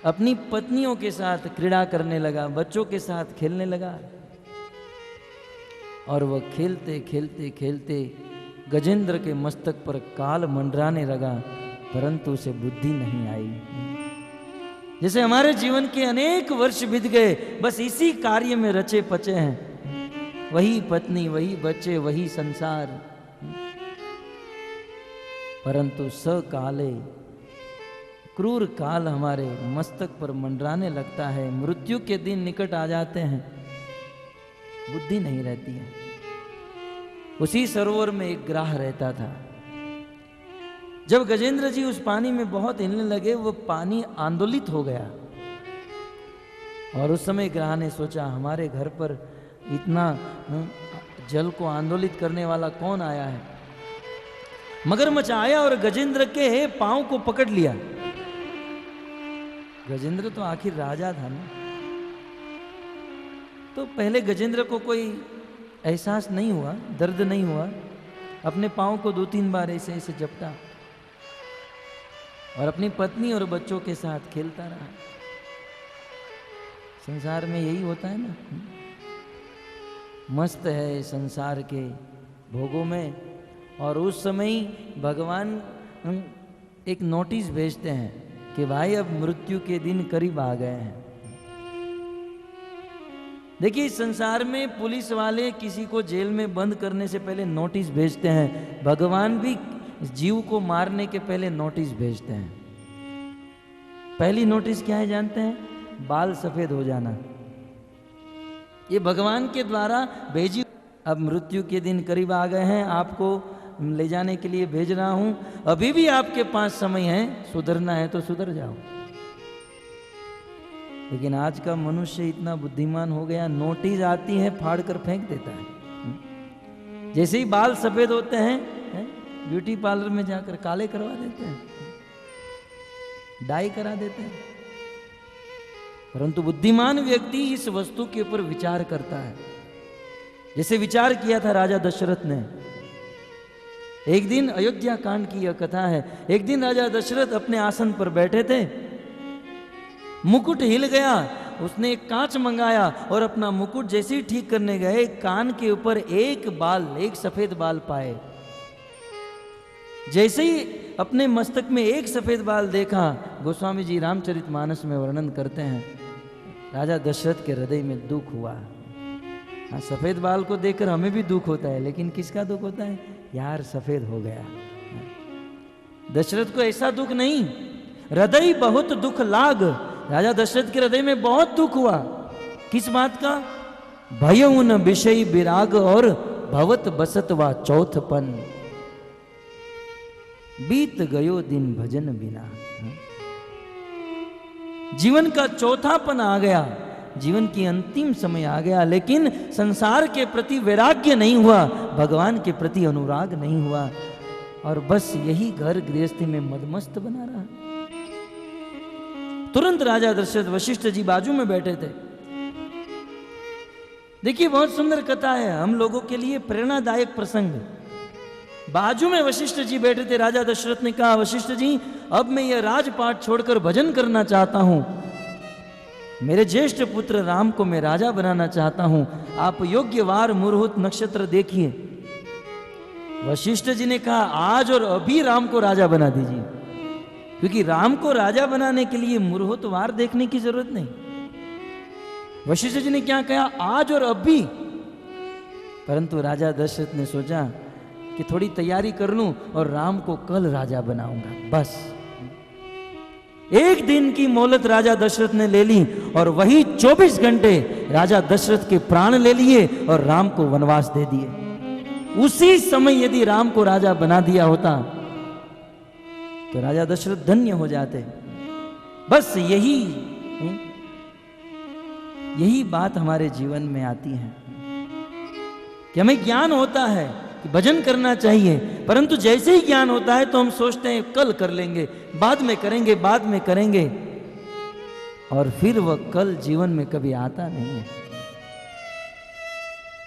अपनी पत्नियों के साथ क्रीड़ा करने लगा, बच्चों के साथ खेलने लगा। और वह खेलते खेलते खेलते गजेंद्र के मस्तक पर काल मंडराने लगा, परंतु उसे बुद्धि नहीं आई। जैसे हमारे जीवन के अनेक वर्ष बीत गए, बस इसी कार्य में रचे पचे हैं, वही पत्नी, वही बच्चे, वही संसार। परंतु स काले क्रूर काल हमारे मस्तक पर मंडराने लगता है, मृत्यु के दिन निकट आ जाते हैं, बुद्धि नहीं रहती है। उसी सरोवर में एक ग्राह रहता था। जब गजेंद्र जी उस पानी में बहुत हिलने लगे, वो पानी आंदोलित हो गया और उस समय ग्राह ने सोचा हमारे घर पर इतना जल को आंदोलित करने वाला कौन आया है। मगरमच्छ आया और गजेंद्र के पांव को पकड़ लिया। गजेंद्र तो आखिर राजा था ना, तो पहले गजेंद्र को कोई एहसास नहीं हुआ, दर्द नहीं हुआ। अपने पांव को 2-3 बार ऐसे ऐसे झपटा और अपनी पत्नी और बच्चों के साथ खेलता रहा। संसार में यही होता है ना, मस्त है संसार के भोगों में। और उस समय भगवान एक नोटिस भेजते हैं कि भाई अब मृत्यु के दिन करीब आ गए हैं। देखिए, इस संसार में पुलिस वाले किसी को जेल में बंद करने से पहले नोटिस भेजते हैं, भगवान भी जीव को मारने के पहले नोटिस भेजते हैं। पहली नोटिस क्या है जानते हैं? बाल सफेद हो जाना। ये भगवान के द्वारा भेजी, अब मृत्यु के दिन करीब आ गए हैं, आपको ले जाने के लिए भेज रहा हूं, अभी भी आपके पास समय है, सुधरना है तो सुधर जाओ। लेकिन आज का मनुष्य इतना बुद्धिमान हो गया, नोटिस आती है फाड़ कर फेंक देता है। जैसे ही बाल सफेद होते हैं, ब्यूटी पार्लर में जाकर काले करवा देते हैं, डाई करा देते हैं। परंतु बुद्धिमान व्यक्ति इस वस्तु के ऊपर विचार करता है। जैसे विचार किया था राजा दशरथ ने। एक दिन, अयोध्या कांड की यह कथा है, एक दिन राजा दशरथ अपने आसन पर बैठे थे, मुकुट हिल गया। उसने एक कांच मंगाया और अपना मुकुट जैसे ही ठीक करने गए, कान के ऊपर एक सफेद बाल पाए। जैसे ही अपने मस्तक में एक सफेद बाल देखा, गोस्वामी जी रामचरितमानस में वर्णन करते हैं, राजा दशरथ के हृदय में दुख हुआ। हाँ, सफेद बाल को देखकर हमें भी दुख होता है, लेकिन किसका दुख होता है? यार सफेद हो गया। दशरथ को ऐसा दुख नहीं, हृदय बहुत दुख लाग। राजा दशरथ के हृदय में बहुत दुख हुआ। किस बात का? भय उन विषय विराग और भवत बसत वा चौथपन, बीत गयो दिन भजन बिना। जीवन का चौथापन आ गया, जीवन की अंतिम समय आ गया, लेकिन संसार के प्रति वैराग्य नहीं हुआ, भगवान के प्रति अनुराग नहीं हुआ, और बस यही घर गृहस्थी में मदमस्त बना रहा। तुरंत राजा दशरथ, वशिष्ठ जी बाजू में बैठे थे। देखिए, बहुत सुंदर कथा है, हम लोगों के लिए प्रेरणादायक प्रसंग। बाजू में वशिष्ठ जी बैठे थे। राजा दशरथ ने कहा, वशिष्ठ जी, अब मैं यह राजपाट छोड़कर भजन करना चाहता हूं। मेरे ज्येष्ठ पुत्र राम को मैं राजा बनाना चाहता हूं। आप योग्य वार मुहूर्त नक्षत्र देखिए। वशिष्ठ जी ने कहा, आज और अभी राम को राजा बना दीजिए, क्योंकि राम को राजा बनाने के लिए मुहूर्त वार देखने की जरूरत नहीं। वशिष्ठ जी ने क्या कहा? आज और अभी। परंतु राजा दशरथ ने सोचा कि थोड़ी तैयारी कर लूं और राम को कल राजा बनाऊंगा। बस एक दिन की मोहलत राजा दशरथ ने ले ली, और वही 24 घंटे राजा दशरथ के प्राण ले लिए और राम को वनवास दे दिए। उसी समय यदि राम को राजा बना दिया होता तो राजा दशरथ धन्य हो जाते। बस यही बात हमारे जीवन में आती है कि हमें ज्ञान होता है कि भजन करना चाहिए, परंतु जैसे ही ज्ञान होता है तो हम सोचते हैं कल कर लेंगे, बाद में करेंगे, बाद में करेंगे, और फिर वह कल जीवन में कभी आता नहीं है।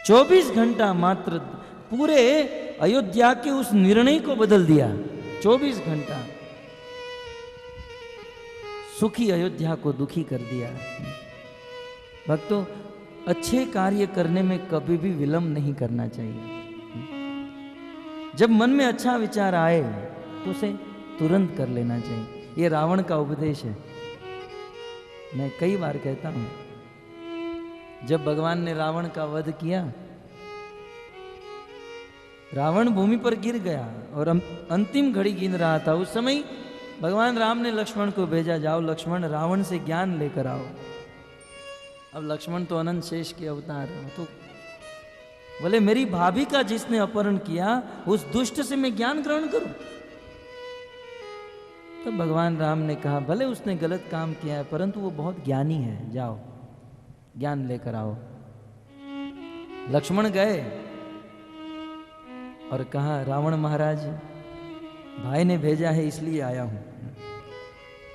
24 घंटा मात्र पूरे अयोध्या के उस निर्णय को बदल दिया। 24 घंटा सुखी अयोध्या को दुखी कर दिया। भक्तों, अच्छे कार्य करने में कभी भी विलंब नहीं करना चाहिए। जब मन में अच्छा विचार आए तो उसे तुरंत कर लेना चाहिए। ये रावण का उपदेश है। मैं कई बार कहता हूं, जब भगवान ने रावण का वध किया, रावण भूमि पर गिर गया और अंतिम घड़ी गिन रहा था। उस समय भगवान राम ने लक्ष्मण को भेजा, जाओ लक्ष्मण रावण से ज्ञान लेकर आओ। अब लक्ष्मण तो अनंत शेष के अवतार हैं, तो बोले मेरी भाभी का जिसने अपहरण किया उस दुष्ट से मैं ज्ञान ग्रहण करूं? तो भगवान राम ने कहा भले उसने गलत काम किया है परंतु वो बहुत ज्ञानी है, जाओ ज्ञान लेकर आओ। लक्ष्मण गए और कहा रावण महाराज भाई ने भेजा है इसलिए आया हूं,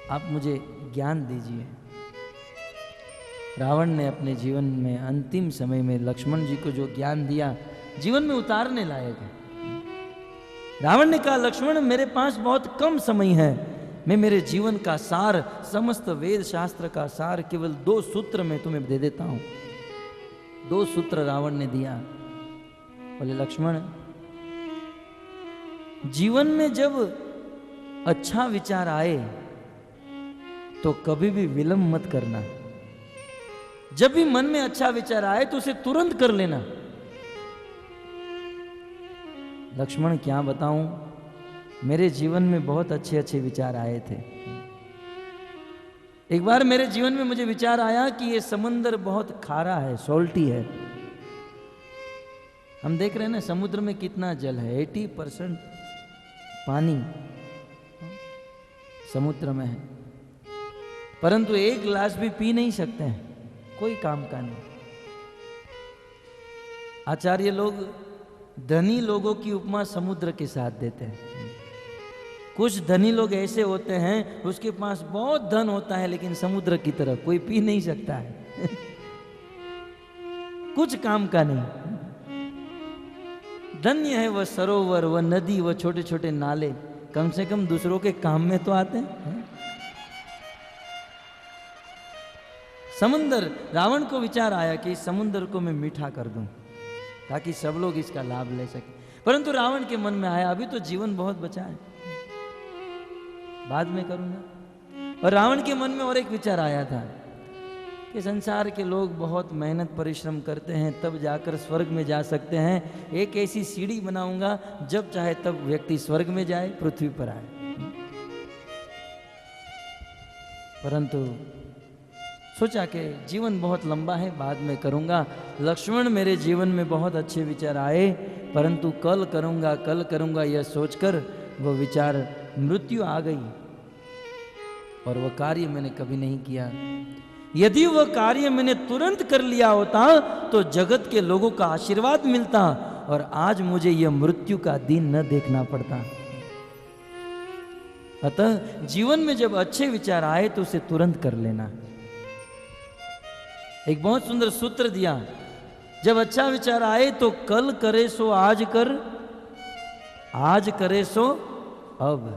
आप मुझे ज्ञान दीजिए। रावण ने अपने जीवन में अंतिम समय में लक्ष्मण जी को जो ज्ञान दिया जीवन में उतारने लायक है। रावण ने कहा लक्ष्मण मेरे पास बहुत कम समय है, मैं मेरे जीवन का सार, समस्त वेद शास्त्र का सार केवल 2 सूत्र में तुम्हें दे देता हूं। 2 सूत्र रावण ने दिया। बोले लक्ष्मण जीवन में जब अच्छा विचार आए तो कभी भी विलंब मत करना। जब भी मन में अच्छा विचार आए तो उसे तुरंत कर लेना। लक्ष्मण क्या बताऊं, मेरे जीवन में बहुत अच्छे अच्छे विचार आए थे। एक बार मेरे जीवन में मुझे विचार आया कि ये समंदर बहुत खारा है, सॉल्टी है। हम देख रहे हैं ना समुद्र में कितना जल है, 80% पानी समुद्र में है, परंतु एक गिलास भी पी नहीं सकते हैं, कोई काम का नहीं। आचार्य लोग धनी लोगों की उपमा समुद्र के साथ देते हैं। कुछ धनी लोग ऐसे होते हैं उसके पास बहुत धन होता है लेकिन समुद्र की तरह कोई पी नहीं सकता है कुछ काम का नहीं। धन्य है वह सरोवर, वह नदी, वह छोटे छोटे नाले, कम से कम दूसरों के काम में तो आते हैं। समुद्र, रावण को विचार आया कि इस समुद्र को मैं मीठा कर दूं ताकि सब लोग इसका लाभ ले सके, परंतु रावण के मन में आया अभी तो जीवन बहुत बचा है, बाद में करूंगा। और रावण के मन में और एक विचार आया था कि संसार के लोग बहुत मेहनत परिश्रम करते हैं तब जाकर स्वर्ग में जा सकते हैं, एक ऐसी सीढ़ी बनाऊंगा जब चाहे तब व्यक्ति स्वर्ग में जाए, पृथ्वी पर आए। परंतु सोचा कि जीवन बहुत लंबा है, बाद में करूंगा। लक्ष्मण मेरे जीवन में बहुत अच्छे विचार आए परंतु कल करूंगा यह सोचकर वह विचार मृत्यु आ गई और वह कार्य मैंने कभी नहीं किया। यदि वह कार्य मैंने तुरंत कर लिया होता तो जगत के लोगों का आशीर्वाद मिलता और आज मुझे यह मृत्यु का दिन न देखना पड़ता। अतः जीवन में जब अच्छे विचार आए तो उसे तुरंत कर लेना। एक बहुत सुंदर सूत्र दिया, जब अच्छा विचार आए तो कल करे सो आज कर, आज करे सो अब,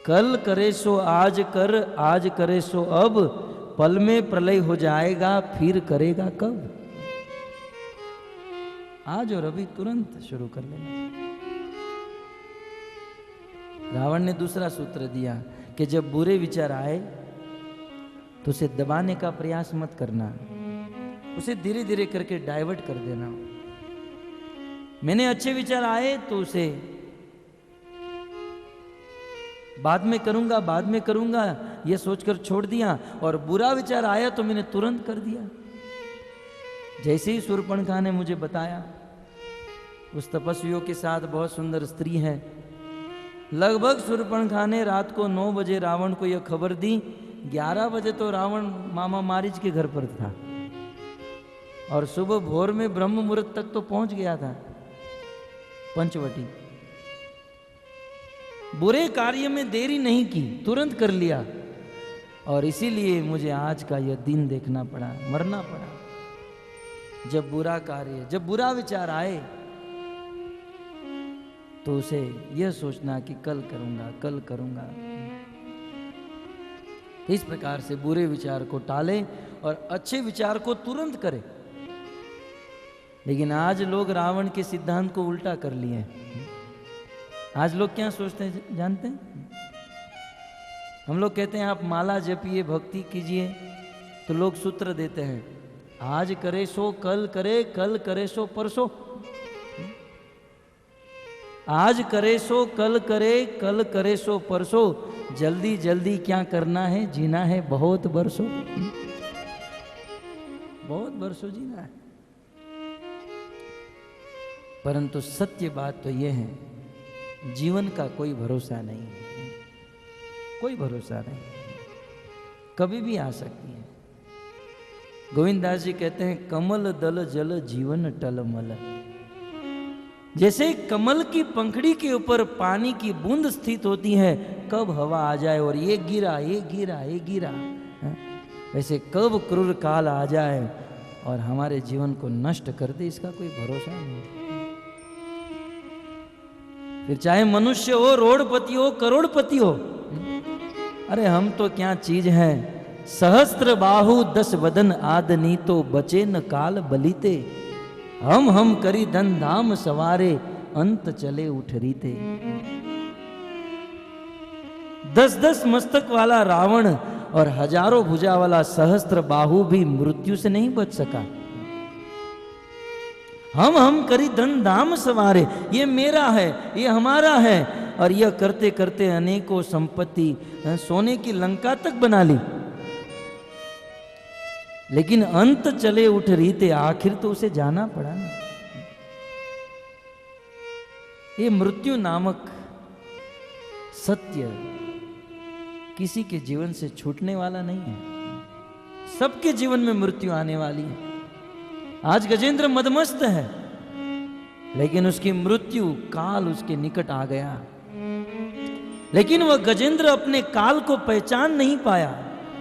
कल करे सो आज कर, आज करे सो अब, पल में प्रलय हो जाएगा फिर करेगा कब। आज और अभी तुरंत शुरू कर लेना। रावण ने दूसरा सूत्र दिया कि जब बुरे विचार आए तो उसे दबाने का प्रयास मत करना, उसे धीरे धीरे करके डाइवर्ट कर देना। मैंने अच्छे विचार आए तो उसे बाद में करूंगा यह सोचकर छोड़ दिया, और बुरा विचार आया तो मैंने तुरंत कर दिया। जैसे ही शूर्पणखा ने मुझे बताया उस तपस्वियों के साथ बहुत सुंदर स्त्री है, लगभग शूर्पणखा ने रात को 9 बजे रावण को यह खबर दी, 11 बजे तो रावण मामा मारीच के घर पर था और सुबह भोर में ब्रह्म मुहूर्त तक तो पहुंच गया था पंचवटी। बुरे कार्य में देरी नहीं की, तुरंत कर लिया, और इसीलिए मुझे आज का यह दिन देखना पड़ा, मरना पड़ा। जब बुरा विचार आए तो उसे यह सोचना कि कल करूंगा। इस प्रकार से बुरे विचार को टाले और अच्छे विचार को तुरंत करे। लेकिन आज लोग रावण के सिद्धांत को उल्टा कर लिए। आज लोग क्या सोचते हैं जानते हैं? हम लोग कहते हैं आप माला जपिए, भक्ति कीजिए, तो लोग सूत्र देते हैं आज करे सो कल करे, कल करे सो परसों। आज करे सो कल करे, कल करे सो परसों, जल्दी जल्दी क्या करना है, जीना है बहुत बरसों। बहुत बरसों जीना है। परंतु सत्य बात तो यह है, जीवन का कोई भरोसा नहीं है, कोई भरोसा नहीं, कभी भी आ सकती है। गोविंददास जी कहते हैं, कमल दल जल जीवन टलमल। जैसे कमल की पंखड़ी के ऊपर पानी की बूंद स्थित होती है, कब हवा आ जाए और ये गिरा ये गिरा ये गिरा, वैसे कब क्रूर काल आ जाए और हमारे जीवन को नष्ट कर दे, इसका कोई भरोसा नहीं। फिर चाहे मनुष्य हो, रोडपति हो, करोड़पति हो, अरे हम तो क्या चीज है। सहस्त्र बाहु 10 वदन आदनी, तो बचे न काल बलीते। हम करी धन धाम सवारे, अंत चले उठरीते। 10-10 मस्तक वाला रावण और हजारों भुजा वाला सहस्त्र बाहु भी मृत्यु से नहीं बच सका। हम करी धन धाम सवारे, ये मेरा है, ये हमारा है, और यह करते करते अनेकों संपत्ति, सोने की लंका तक बना ली। लेकिन अंत चले उठ रीते, आखिर तो उसे जाना पड़ा ना। ये मृत्यु नामक सत्य किसी के जीवन से छूटने वाला नहीं है, सबके जीवन में मृत्यु आने वाली है। आज गजेंद्र मदमस्त है, लेकिन उसकी मृत्यु काल उसके निकट आ गया, लेकिन वह गजेंद्र अपने काल को पहचान नहीं पाया।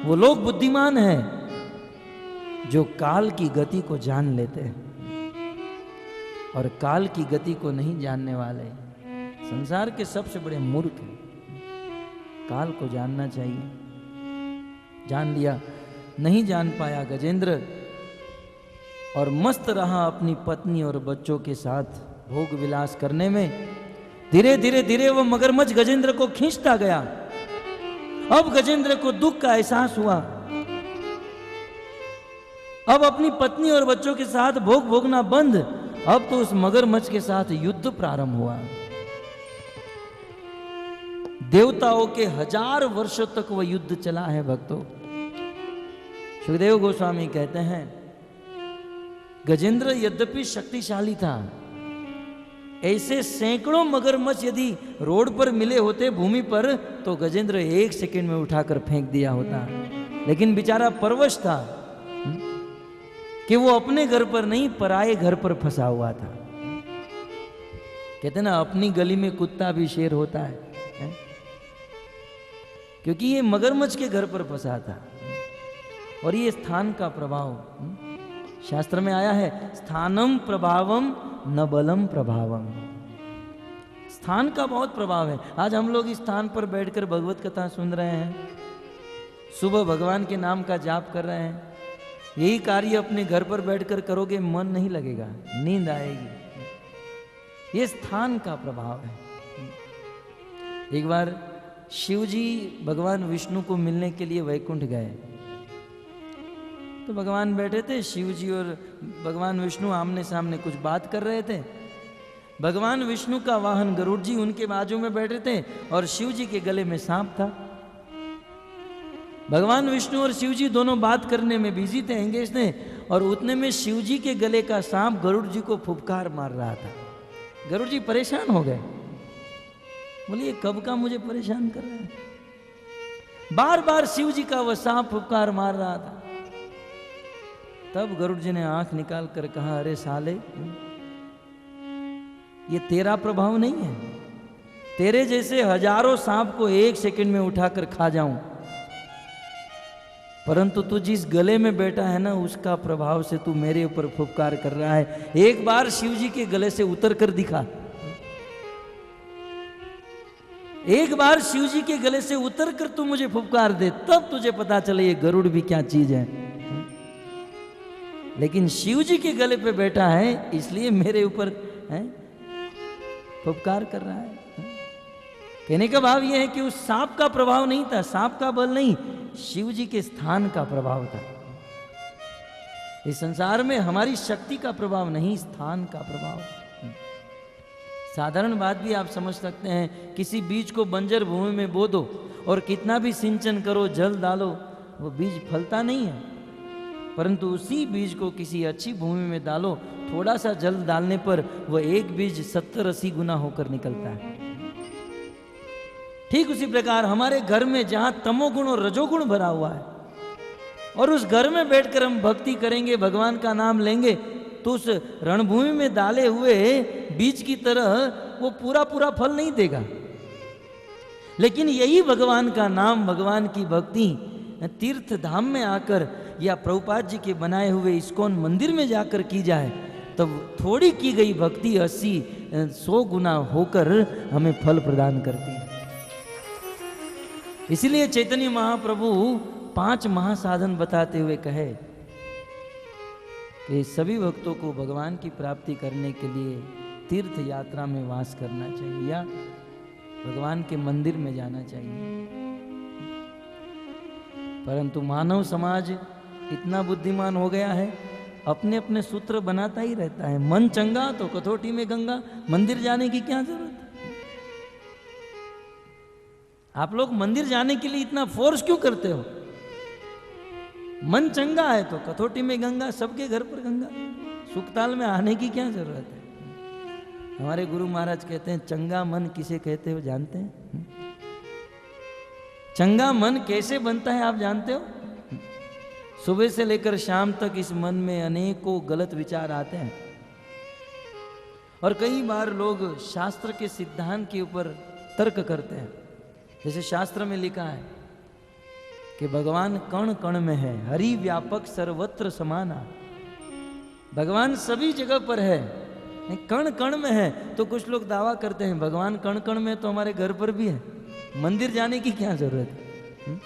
वो लोग बुद्धिमान हैं जो काल की गति को जान लेते हैं, और काल की गति को नहीं जानने वाले संसार के सबसे बड़े मूर्ख हैं। काल को जानना चाहिए, जान लिया, नहीं जान पाया गजेंद्र, और मस्त रहा अपनी पत्नी और बच्चों के साथ भोग विलास करने में। धीरे धीरे धीरे वो मगरमच्छ गजेंद्र को खींचता गया। अब गजेंद्र को दुख का एहसास हुआ। अब अपनी पत्नी और बच्चों के साथ भोग भोगना बंद, अब तो उस मगरमच्छ के साथ युद्ध प्रारंभ हुआ। देवताओं के 1000 वर्षों तक वह युद्ध चला है भक्तों। सुखदेव गोस्वामी कहते हैं, गजेंद्र यद्यपि शक्तिशाली था, ऐसे सैकड़ों मगरमच्छ यदि रोड पर मिले होते भूमि पर, तो गजेंद्र 1 सेकंड में उठाकर फेंक दिया होता। लेकिन बेचारा परवश था कि वो अपने घर पर नहीं, पराये घर पर फंसा हुआ था। कहते ना, अपनी गली में कुत्ता भी शेर होता है, क्योंकि ये मगरमच्छ के घर पर फंसा था। और ये स्थान का प्रभाव, शास्त्र में आया है, स्थानम प्रभावम न बलम प्रभावम। स्थान का बहुत प्रभाव है। आज हम लोग इस स्थान पर बैठकर भगवत कथा सुन रहे हैं, सुबह भगवान के नाम का जाप कर रहे हैं। यही कार्य अपने घर पर बैठकर करोगे, मन नहीं लगेगा, नींद आएगी। ये स्थान का प्रभाव है। एक बार शिव जी भगवान विष्णु को मिलने के लिए वैकुंठ गए, तो भगवान बैठे थे, शिव जी और भगवान विष्णु आमने सामने कुछ बात कर रहे थे। भगवान विष्णु का वाहन गरुड़ जी उनके बाजू में बैठे थे, और शिव जी के गले में सांप था। भगवान विष्णु और शिव जी दोनों बात करने में बिजी थे, एंगेज थे, और उतने में शिव जी के गले का सांप गरुड़ जी को फुफकार मार रहा था। गरुड़ जी परेशान हो गए, बोले ये कब का मुझे परेशान कर रहा है। बार बार शिव जी का वह सांप फुफकार मार रहा था। तब गरुड़ जी ने आंख निकाल कर कहा, अरे साले, ये तेरा प्रभाव नहीं है। तेरे जैसे हजारों सांप को 1 सेकंड में उठाकर खा जाऊं, परंतु तू जिस गले में बैठा है ना, उसका प्रभाव से तू मेरे ऊपर फुफकार कर रहा है। एक बार शिव जी के गले से उतर कर दिखा, एक बार शिव जी के गले से उतर कर तू मुझे फुफकार दे, तब तुझे पता चले ये गरुड़ भी क्या चीज है। लेकिन शिव जी के गले पे बैठा है, इसलिए मेरे ऊपर फुफकार कर रहा है। कहने का भाव यह है कि उस सांप का प्रभाव नहीं था, सांप का बल नहीं, शिव जी के स्थान का प्रभाव था। इस संसार में हमारी शक्ति का प्रभाव नहीं, स्थान का प्रभाव। साधारण बात भी आप समझ सकते हैं, किसी बीज को बंजर भूमि में बो दो और कितना भी सिंचन करो, जल डालो, वो बीज फलता नहीं है। परंतु उसी बीज को किसी अच्छी भूमि में डालो, थोड़ा सा जल डालने पर वह एक बीज 70-80 गुना होकर निकलता है। ठीक उसी प्रकार हमारे घर में जहां तमोगुण और रजोगुण भरा हुआ है और उस घर में बैठकर हम भक्ति करेंगे, भगवान का नाम लेंगे, तो उस रणभूमि में डाले हुए बीज की तरह वो पूरा पूरा फल नहीं देगा। लेकिन यही भगवान का नाम, भगवान की भक्ति तीर्थ धाम में आकर या प्रभुपाद जी के बनाए हुए इस्कॉन मंदिर में जाकर की जाए, तब थोड़ी की गई भक्ति 80-100 गुना होकर हमें फल प्रदान करती है। इसलिए चैतन्य महाप्रभु 5 महासाधन बताते हुए कहे कि सभी भक्तों को भगवान की प्राप्ति करने के लिए तीर्थ यात्रा में वास करना चाहिए या भगवान के मंदिर में जाना चाहिए। परंतु मानव समाज इतना बुद्धिमान हो गया है, अपने अपने सूत्र बनाता ही रहता है। मन चंगा तो कथौटी में गंगा, मंदिर जाने की क्या जरूरत है? आप लोग मंदिर जाने के लिए इतना फोर्स क्यों करते हो? मन चंगा है तो कथौटी में गंगा, सबके घर पर गंगा, सुखताल में आने की क्या जरूरत है? हमारे गुरु महाराज कहते हैं, चंगा मन किसे कहते हो जानते हैं? चंगा मन कैसे बनता है आप जानते हो? सुबह से लेकर शाम तक इस मन में अनेकों गलत विचार आते हैं और कई बार लोग शास्त्र के सिद्धांत के ऊपर तर्क करते हैं। जैसे शास्त्र में लिखा है कि भगवान कण कण में है, हरि व्यापक सर्वत्र समाना। भगवान सभी जगह पर है, कण कण में है। तो कुछ लोग दावा करते हैं भगवान कण कण में तो हमारे घर पर भी है, मंदिर जाने की क्या जरूरत है?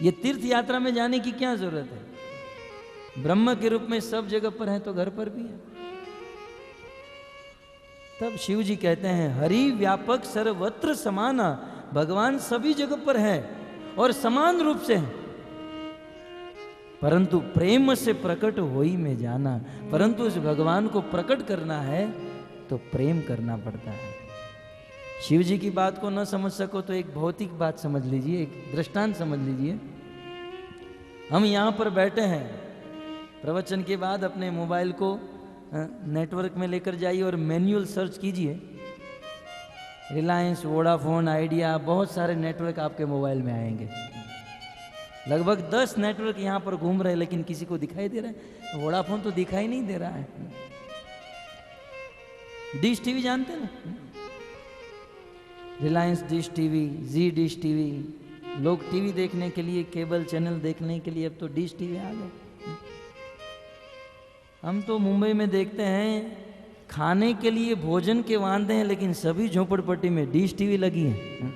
ये तीर्थ यात्रा में जाने की क्या जरूरत है? ब्रह्म के रूप में सब जगह पर है तो घर पर भी है। तब शिव जी कहते हैं हरि व्यापक सर्वत्र समाना, भगवान सभी जगह पर है और समान रूप से है, परंतु प्रेम से प्रकट होई में जाना। परंतु उस भगवान को प्रकट करना है तो प्रेम करना पड़ता है। शिव जी की बात को न समझ सको तो एक भौतिक बात समझ लीजिए, एक दृष्टांत समझ लीजिए। हम यहाँ पर बैठे हैं, प्रवचन के बाद अपने मोबाइल को नेटवर्क में लेकर जाइए और मैन्युअल सर्च कीजिए। रिलायंस, वोडाफोन, आइडिया, बहुत सारे नेटवर्क आपके मोबाइल में आएंगे। लगभग 10 नेटवर्क यहाँ पर घूम रहे हैं, लेकिन किसी को दिखाई दे रहा है? वोडाफोन तो दिखाई नहीं दे रहा है। डिश टीवी जानते हैं ना? रिलायंस डिश टीवी, जी डिश टीवी, लोग टीवी देखने के लिए, केबल चैनल देखने के लिए अब तो डिश टीवी आ गए। हम तो मुंबई में देखते हैं खाने के लिए भोजन के वांदे हैं, लेकिन सभी झोपड़पट्टी में डिश टीवी लगी है,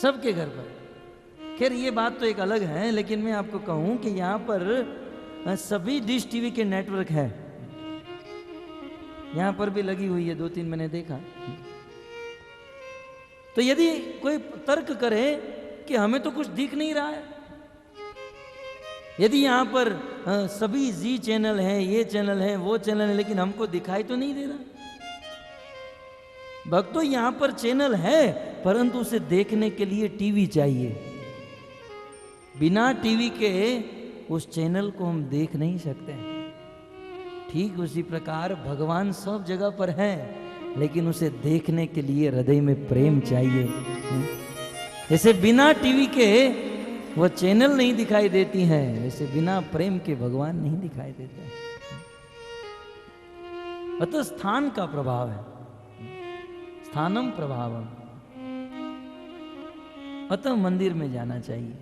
सबके घर पर। खैर ये बात तो एक अलग है, लेकिन मैं आपको कहूं कि यहाँ पर सभी डिश टीवी के नेटवर्क है। यहाँ पर भी लगी हुई है, 2-3 मैंने देखा। तो यदि कोई तर्क करे कि हमें तो कुछ दिख नहीं रहा है, यदि यहाँ पर सभी जी चैनल हैं, ये चैनल है, वो चैनल है, लेकिन हमको दिखाई तो नहीं दे रहा। भक्तों यहाँ पर चैनल है, परंतु उसे देखने के लिए टीवी चाहिए। बिना टीवी के उस चैनल को हम देख नहीं सकते हैं। ठीक उसी प्रकार भगवान सब जगह पर है, लेकिन उसे देखने के लिए हृदय में प्रेम चाहिए। जैसे बिना टीवी के वो चैनल नहीं दिखाई देती हैं, वैसे बिना प्रेम के भगवान नहीं दिखाई देते हैं। अतः स्थान का प्रभाव है, स्थानम प्रभावम। अतः मंदिर में जाना चाहिए।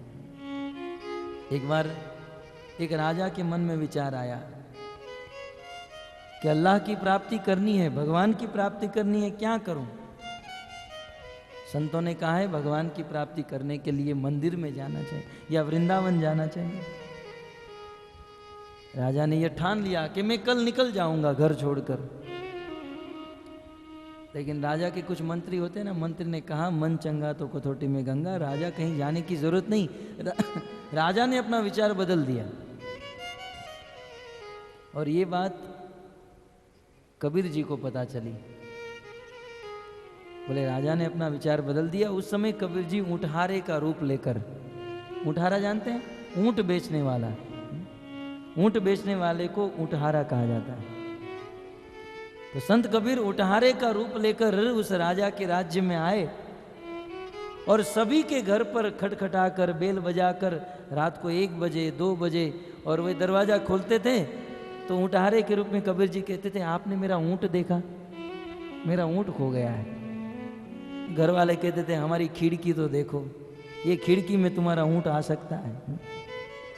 एक बार एक राजा के मन में विचार आया कि अल्लाह की प्राप्ति करनी है, भगवान की प्राप्ति करनी है, क्या करूं? संतों ने कहा है भगवान की प्राप्ति करने के लिए मंदिर में जाना चाहिए या वृंदावन जाना चाहिए। राजा ने यह ठान लिया कि मैं कल निकल जाऊंगा घर छोड़कर। लेकिन राजा के कुछ मंत्री होते हैं ना, मंत्री ने कहा मन चंगा तो कथौटी में गंगा, राजा कहीं जाने की जरूरत नहीं। राजा ने अपना विचार बदल दिया और ये बात कबीर जी को पता चली। बोले राजा ने अपना विचार बदल दिया। उस समय कबीर जी ऊँटहारे का रूप लेकर, ऊँटहारा जानते हैं, ऊँट बेचने वाला, ऊँट बेचने वाले को ऊँटहारा कहा जाता है। तो संत कबीर ऊँटहारे का रूप लेकर उस राजा के राज्य में आए और सभी के घर पर खटखटाकर बेल बजाकर रात को 1 बजे 2 बजे और वे दरवाजा खोलते थे तो ऊँटहारे के रूप में कबीर जी कहते थे, आपने मेरा ऊँट देखा? मेरा ऊँट खो गया है। घर वाले कहते थे, हमारी खिड़की तो देखो, ये खिड़की में तुम्हारा ऊँट आ सकता है?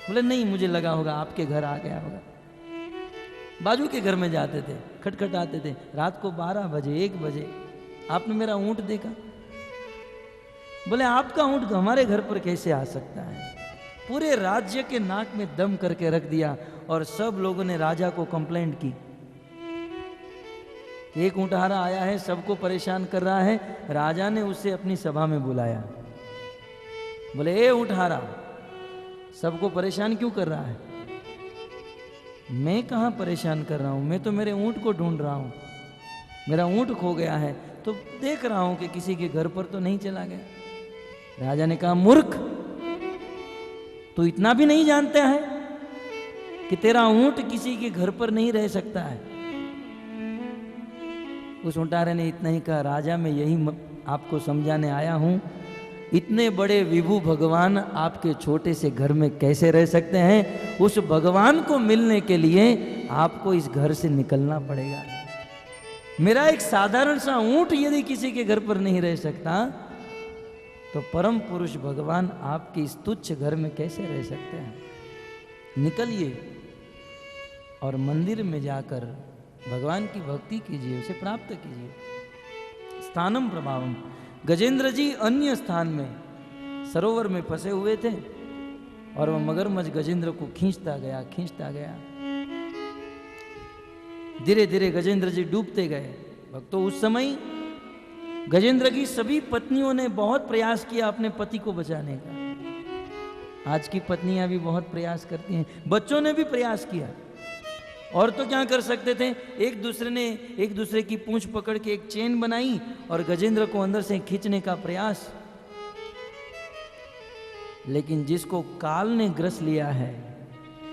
बोले नहीं, मुझे लगा होगा आपके घर आ गया होगा। बाजू के घर में जाते थे, खटखटाते थे, रात को 12 बजे 1 बजे, आपने मेरा ऊँट देखा? बोले आपका ऊँट हमारे घर पर कैसे आ सकता है? पूरे राज्य के नाक में दम करके रख दिया और सब लोगों ने राजा को कंप्लेंट की। एक ऊँटहारा आया है, सबको परेशान कर रहा है। राजा ने उसे अपनी सभा में बुलाया। बोले ए ऊँटहारा, सबको परेशान क्यों कर रहा है? मैं कहाँ परेशान कर रहा हूँ, मैं तो मेरे ऊँट को ढूंढ रहा हूँ। मेरा ऊँट खो गया है तो देख रहा हूँ कि किसी के घर पर तो नहीं चला गया। राजा ने कहा, मूर्ख, तू इतना भी नहीं जानता है कि तेरा ऊँट किसी के घर पर नहीं रह सकता है? उस ऊँटहारे ने इतना ही कहा, राजा मैं यही आपको समझाने आया हूँ, इतने बड़े विभु भगवान आपके छोटे से घर में कैसे रह सकते हैं? उस भगवान को मिलने के लिए आपको इस घर से निकलना पड़ेगा। मेरा एक साधारण सा ऊँट यदि किसी के घर पर नहीं रह सकता तो परम पुरुष भगवान आपके इस तुच्छ घर में कैसे रह सकते हैं? निकलिए और मंदिर में जाकर भगवान की भक्ति कीजिए, उसे प्राप्त कीजिए। स्थानम प्रभावम। गजेंद्र जी अन्य स्थान में सरोवर में फंसे हुए थे और वह मगरमच्छ गजेंद्र को खींचता गया। धीरे धीरे गजेंद्र जी डूबते गए। भक्तों, उस समय गजेंद्र की सभी पत्नियों ने बहुत प्रयास किया अपने पति को बचाने का। आज की पत्नियां भी बहुत प्रयास करती हैं, बच्चों ने भी प्रयास किया। और तो क्या कर सकते थे, एक दूसरे की पूंछ पकड़ के एक चेन बनाई और गजेंद्र को अंदर से खींचने का प्रयास। लेकिन जिसको काल ने ग्रस लिया है,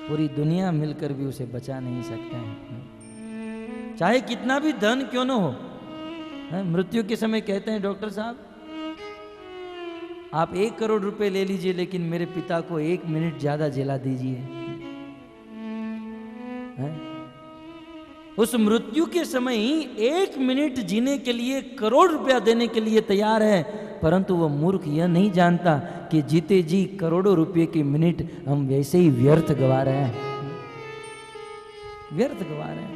पूरी दुनिया मिलकर भी उसे बचा नहीं सकते हैं, चाहे कितना भी धन क्यों न हो। मृत्यु के समय कहते हैं, डॉक्टर साहब आप 1 करोड़ रुपए ले लीजिए लेकिन मेरे पिता को 1 मिनट ज्यादा जिला दीजिए। उस मृत्यु के समय 1 मिनट जीने के लिए 1 करोड़ रुपया देने के लिए तैयार है, परंतु वह मूर्ख यह नहीं जानता कि जीते जी करोड़ों रुपए के मिनट हम वैसे ही व्यर्थ गवा रहे हैं, व्यर्थ गवा रहे हैं।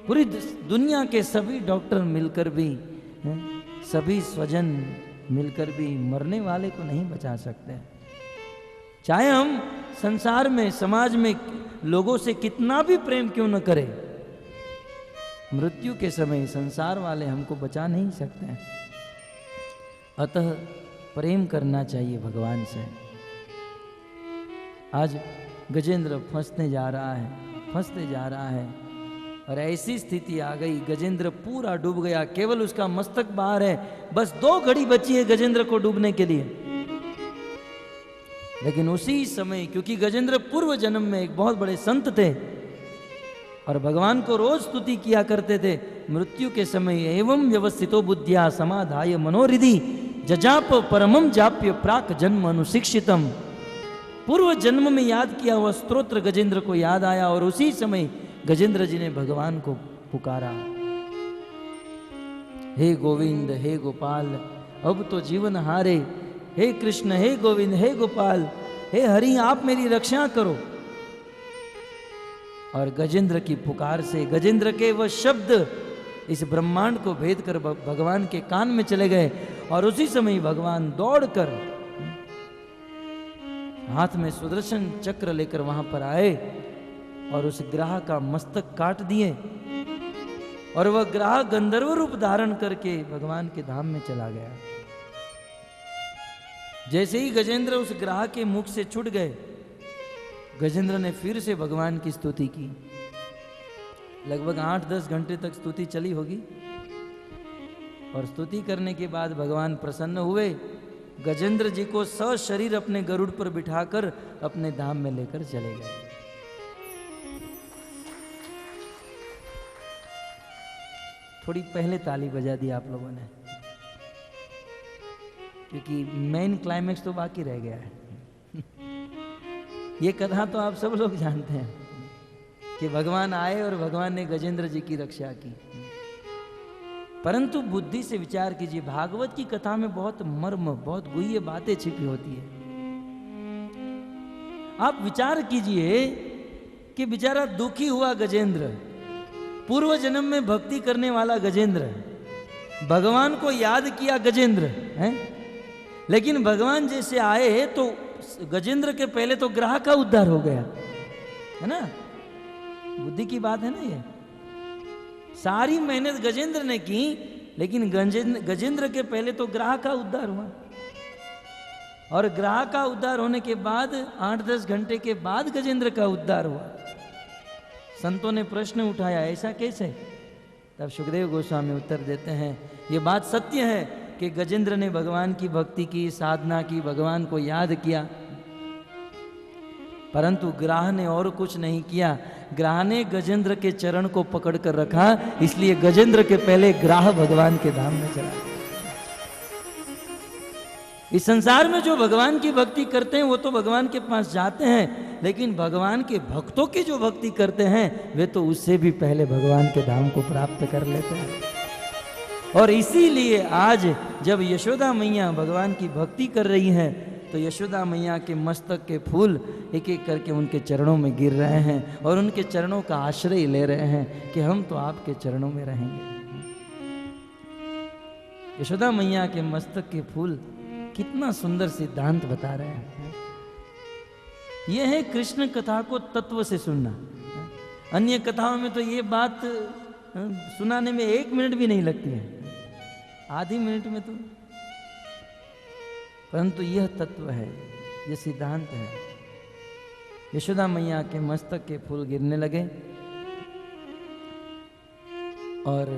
पूरी दुनिया के सभी डॉक्टर मिलकर भी, सभी स्वजन मिलकर भी मरने वाले को नहीं बचा सकते। चाहे हम संसार में, समाज में लोगों से कितना भी प्रेम क्यों न करें, मृत्यु के समय संसार वाले हमको बचा नहीं सकते हैं। अतः प्रेम करना चाहिए भगवान से। आज गजेंद्र फंसते जा रहा है और ऐसी स्थिति आ गई, गजेंद्र पूरा डूब गया, केवल उसका मस्तक बाहर है। बस 2 घड़ी बची है गजेंद्र को डूबने के लिए। लेकिन उसी समय, क्योंकि गजेंद्र पूर्व जन्म में एक बहुत बड़े संत थे और भगवान को रोज स्तुति किया करते थे, मृत्यु के समय एवं व्यवस्थितो बुद्धिया समाधाय मनोरिधि जजाप परमम जाप्य प्राक जन्म अनुशिक्षितम। पूर्व जन्म में याद किया हुआ स्तोत्र गजेंद्र को याद आया और उसी समय गजेंद्र जी ने भगवान को पुकारा, हे गोविंद हे गोपाल अब तो जीवन हारे, हे कृष्ण हे गोविंद हे गोपाल हे हरि आप मेरी रक्षा करो। और गजेंद्र की पुकार से, गजेंद्र के वह शब्द इस ब्रह्मांड को भेद कर भगवान के कान में चले गए और उसी समय भगवान दौड़कर हाथ में सुदर्शन चक्र लेकर वहां पर आए और उस ग्राह का मस्तक काट दिए और वह ग्राह गंधर्व रूप धारण करके भगवान के धाम में चला गया। जैसे ही गजेंद्र उस ग्राह के मुख से छूट गए, गजेंद्र ने फिर से भगवान की स्तुति की, लगभग 8-10 घंटे तक स्तुति चली होगी। और स्तुति करने के बाद भगवान प्रसन्न हुए, गजेंद्र जी को सशरीर अपने गरुड़ पर बिठाकर अपने धाम में लेकर चले गए। थोड़ी पहले ताली बजा दी आप लोगों ने, क्योंकि मेन क्लाइमेक्स तो बाकी रह गया है। ये कथा तो आप सब लोग जानते हैं कि भगवान आए और भगवान ने गजेंद्र जी की रक्षा की। परंतु बुद्धि से विचार कीजिए, भागवत की कथा में बहुत मर्म, बहुत गुह्य बातें छिपी होती है। आप विचार कीजिए कि बेचारा दुखी हुआ गजेंद्र, पूर्व जन्म में भक्ति करने वाला गजेंद्र, भगवान को याद किया गजेंद्र है, लेकिन भगवान जैसे आए तो गजेंद्र के पहले तो ग्रह का उद्धार हो गया, है ना। बुद्धि की बात है ना ये। सारी मेहनत गजेंद्र ने की, लेकिन गजेंद्र के पहले तो ग्रह का उद्धार हुआ, और ग्रह का उद्धार होने के बाद 8-10 घंटे के बाद गजेंद्र का उद्धार हुआ। संतों ने प्रश्न उठाया, ऐसा कैसे? तब सुखदेव गोस्वामी उत्तर देते हैं, ये बात सत्य है कि गजेंद्र ने भगवान की भक्ति की, साधना की, भगवान को याद किया, परंतु ग्राह ने और कुछ नहीं किया। ग्राह ने गजेंद्र के चरण को पकड़ कर रखा, इसलिए गजेंद्र के पहले ग्राह भगवान के धाम में चला। इस संसार में जो भगवान की भक्ति करते हैं वो तो भगवान के पास जाते हैं, लेकिन भगवान के भक्तों की जो भक्ति करते हैं वे तो उससे भी पहले भगवान के धाम को प्राप्त कर लेते हैं। और इसीलिए आज जब यशोदा मैया भगवान की भक्ति कर रही हैं तो यशोदा मैया के मस्तक के फूल एक एक करके उनके चरणों में गिर रहे हैं और उनके चरणों का आश्रय ले रहे हैं कि हम तो आपके चरणों में रहेंगे। यशोदा मैया के मस्तक के फूल कितना सुंदर सिद्धांत बता रहे हैं। यह है कृष्ण कथा को तत्व से सुनना। अन्य कथाओं में तो ये बात सुनाने में 1 मिनट भी नहीं लगती है, आधी मिनट में तो, परंतु यह तत्व है, यह सिद्धांत है। यशोदा मैया के मस्तक के फूल गिरने लगे और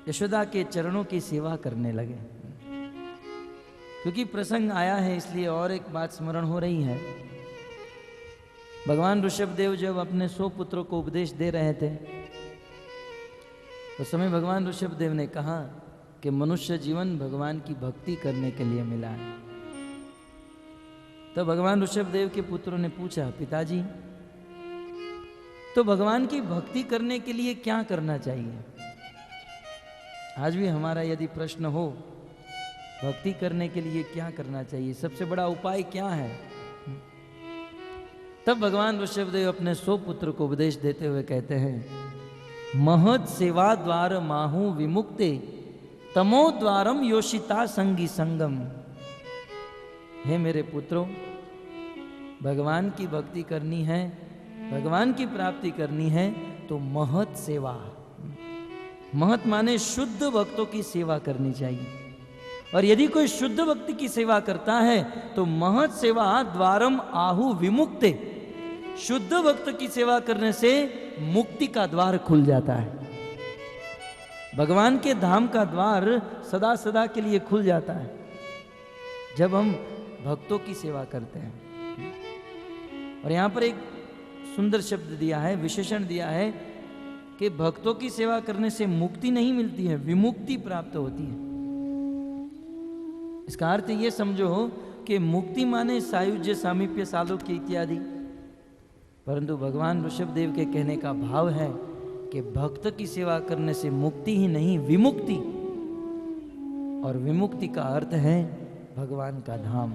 यशोदा के चरणों की सेवा करने लगे। क्योंकि प्रसंग आया है इसलिए और एक बात स्मरण हो रही है। भगवान ऋषभदेव जब अपने 100 पुत्रों को उपदेश दे रहे थे उस समय भगवान ऋषभदेव ने कहा कि मनुष्य जीवन भगवान की भक्ति करने के लिए मिला है। तो भगवान ऋषभदेव के पुत्रों ने पूछा, पिताजी तो भगवान की भक्ति करने के लिए क्या करना चाहिए? आज भी हमारा यदि प्रश्न हो, भक्ति करने के लिए क्या करना चाहिए, सबसे बड़ा उपाय क्या है? तब भगवान ऋषभदेव अपने 100 पुत्र को उपदेश देते हुए कहते हैं, महत् सेवा द्वार माहु विमुक्ते तमो द्वारम योषिता संगी संगम। हे मेरे पुत्रों, भगवान की भक्ति करनी है, भगवान की प्राप्ति करनी है तो महत् सेवा, महत् माने शुद्ध भक्तों की सेवा करनी चाहिए। और यदि कोई शुद्ध भक्ति की सेवा करता है तो महत् सेवा द्वारम आहु विमुक्ते, शुद्ध भक्त की सेवा करने से मुक्ति का द्वार खुल जाता है। भगवान के धाम का द्वार सदा सदा के लिए खुल जाता है जब हम भक्तों की सेवा करते हैं। और यहां पर एक सुंदर शब्द दिया है, विशेषण दिया है कि भक्तों की सेवा करने से मुक्ति नहीं मिलती है, विमुक्ति प्राप्त होती है। इसका अर्थ ये समझो कि मुक्ति माने सायुज्य, सामीप्य, सालोक्य इत्यादि, परंतु भगवान ऋषभदेव के कहने का भाव है कि भक्त की सेवा करने से मुक्ति ही नहीं, विमुक्ति, और विमुक्ति का अर्थ है भगवान का धाम,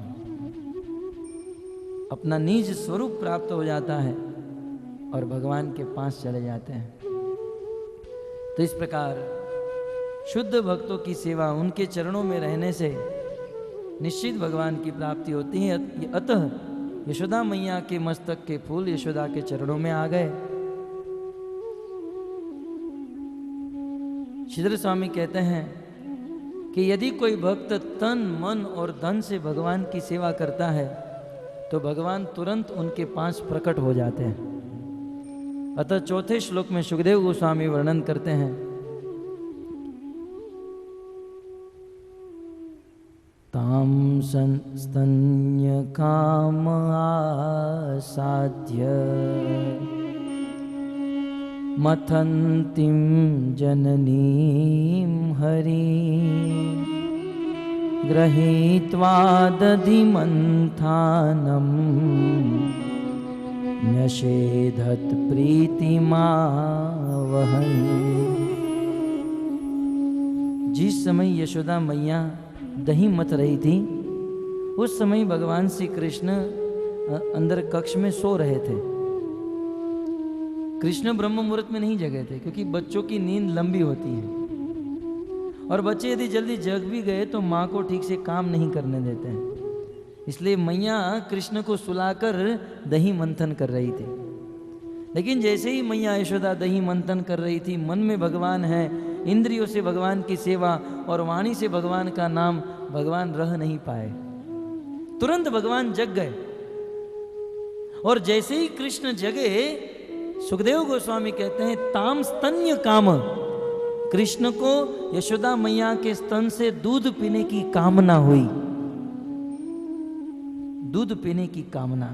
अपना निज स्वरूप प्राप्त हो जाता है और भगवान के पास चले जाते हैं। तो इस प्रकार शुद्ध भक्तों की सेवा, उनके चरणों में रहने से निश्चित भगवान की प्राप्ति होती है। अतः यशोदा मैया के मस्तक के फूल यशोदा के चरणों में आ गए। श्रीधर स्वामी कहते हैं कि यदि कोई भक्त तन, मन और धन से भगवान की सेवा करता है तो भगवान तुरंत उनके पास प्रकट हो जाते हैं। अतः चौथे श्लोक में सुखदेव गोस्वामी वर्णन करते हैं, ताम स्तन्य काम आसाद्य मथन्तीं जननीं हरिं गृहीत्वा दधिमन्थानं न्यषेधत प्रीतिमावहन। जिस समय यशोदा मैया दही मथ रही थी, उस समय भगवान श्री कृष्ण अंदर कक्ष में सो रहे थे। कृष्ण ब्रह्म मुहूर्त में नहीं जगे थे, क्योंकि बच्चों की नींद लंबी होती है और बच्चे यदि जल्दी जग भी गए तो माँ को ठीक से काम नहीं करने देते हैं। इसलिए मैया कृष्ण को सुलाकर दही मंथन कर रही थी। लेकिन जैसे ही मैया यशोदा दही मंथन कर रही थी, मन में भगवान है, इंद्रियों से भगवान की सेवा और वाणी से भगवान का नाम, भगवान रह नहीं पाए। तुरंत भगवान जग गए और जैसे ही कृष्ण जगे, सुखदेव गोस्वामी कहते हैं ताम स्तन्य काम, कृष्ण को यशोदा मैया के स्तन से दूध पीने की कामना हुई। दूध पीने की कामना।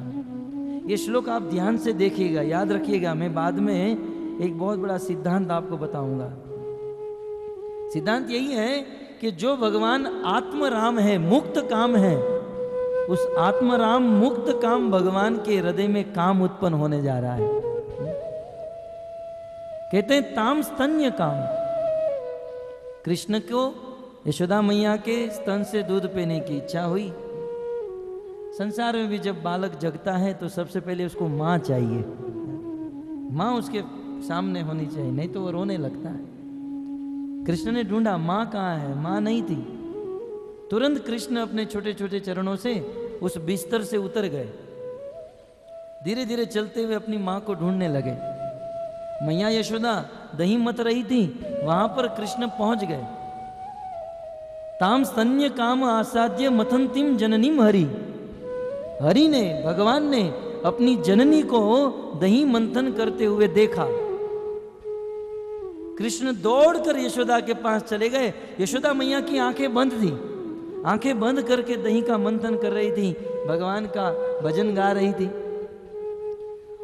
ये श्लोक आप ध्यान से देखिएगा, याद रखिएगा। मैं बाद में एक बहुत बड़ा सिद्धांत आपको बताऊंगा। सिद्धांत यही है कि जो भगवान आत्मराम है, मुक्त काम है, उस आत्मराम मुक्त काम भगवान के हृदय में काम उत्पन्न होने जा रहा है। कहते हैं ताम स्तन्य काम, कृष्ण को यशोदा मैया के स्तन से दूध पीने की इच्छा हुई। संसार में भी जब बालक जगता है तो सबसे पहले उसको माँ चाहिए, माँ उसके सामने होनी चाहिए, नहीं तो वो रोने लगता है। कृष्ण ने ढूंढा, माँ कहाँ है? माँ नहीं थी। तुरंत कृष्ण अपने छोटे छोटे चरणों से उस बिस्तर से उतर गए, धीरे धीरे चलते हुए अपनी माँ को ढूंढने लगे। मैया यशोदा दही मत रही थी, वहां पर कृष्ण पहुंच गए। ताम स्तन्य काम आसाद्य मथंतिम जननीम हरि, हरि ने, भगवान ने अपनी जननी को दही मंथन करते हुए देखा। कृष्ण दौड़कर यशोदा के पास चले गए। यशोदा मैया की आंखें बंद थी, आंखें बंद करके दही का मंथन कर रही थी, भगवान का भजन गा रही थी।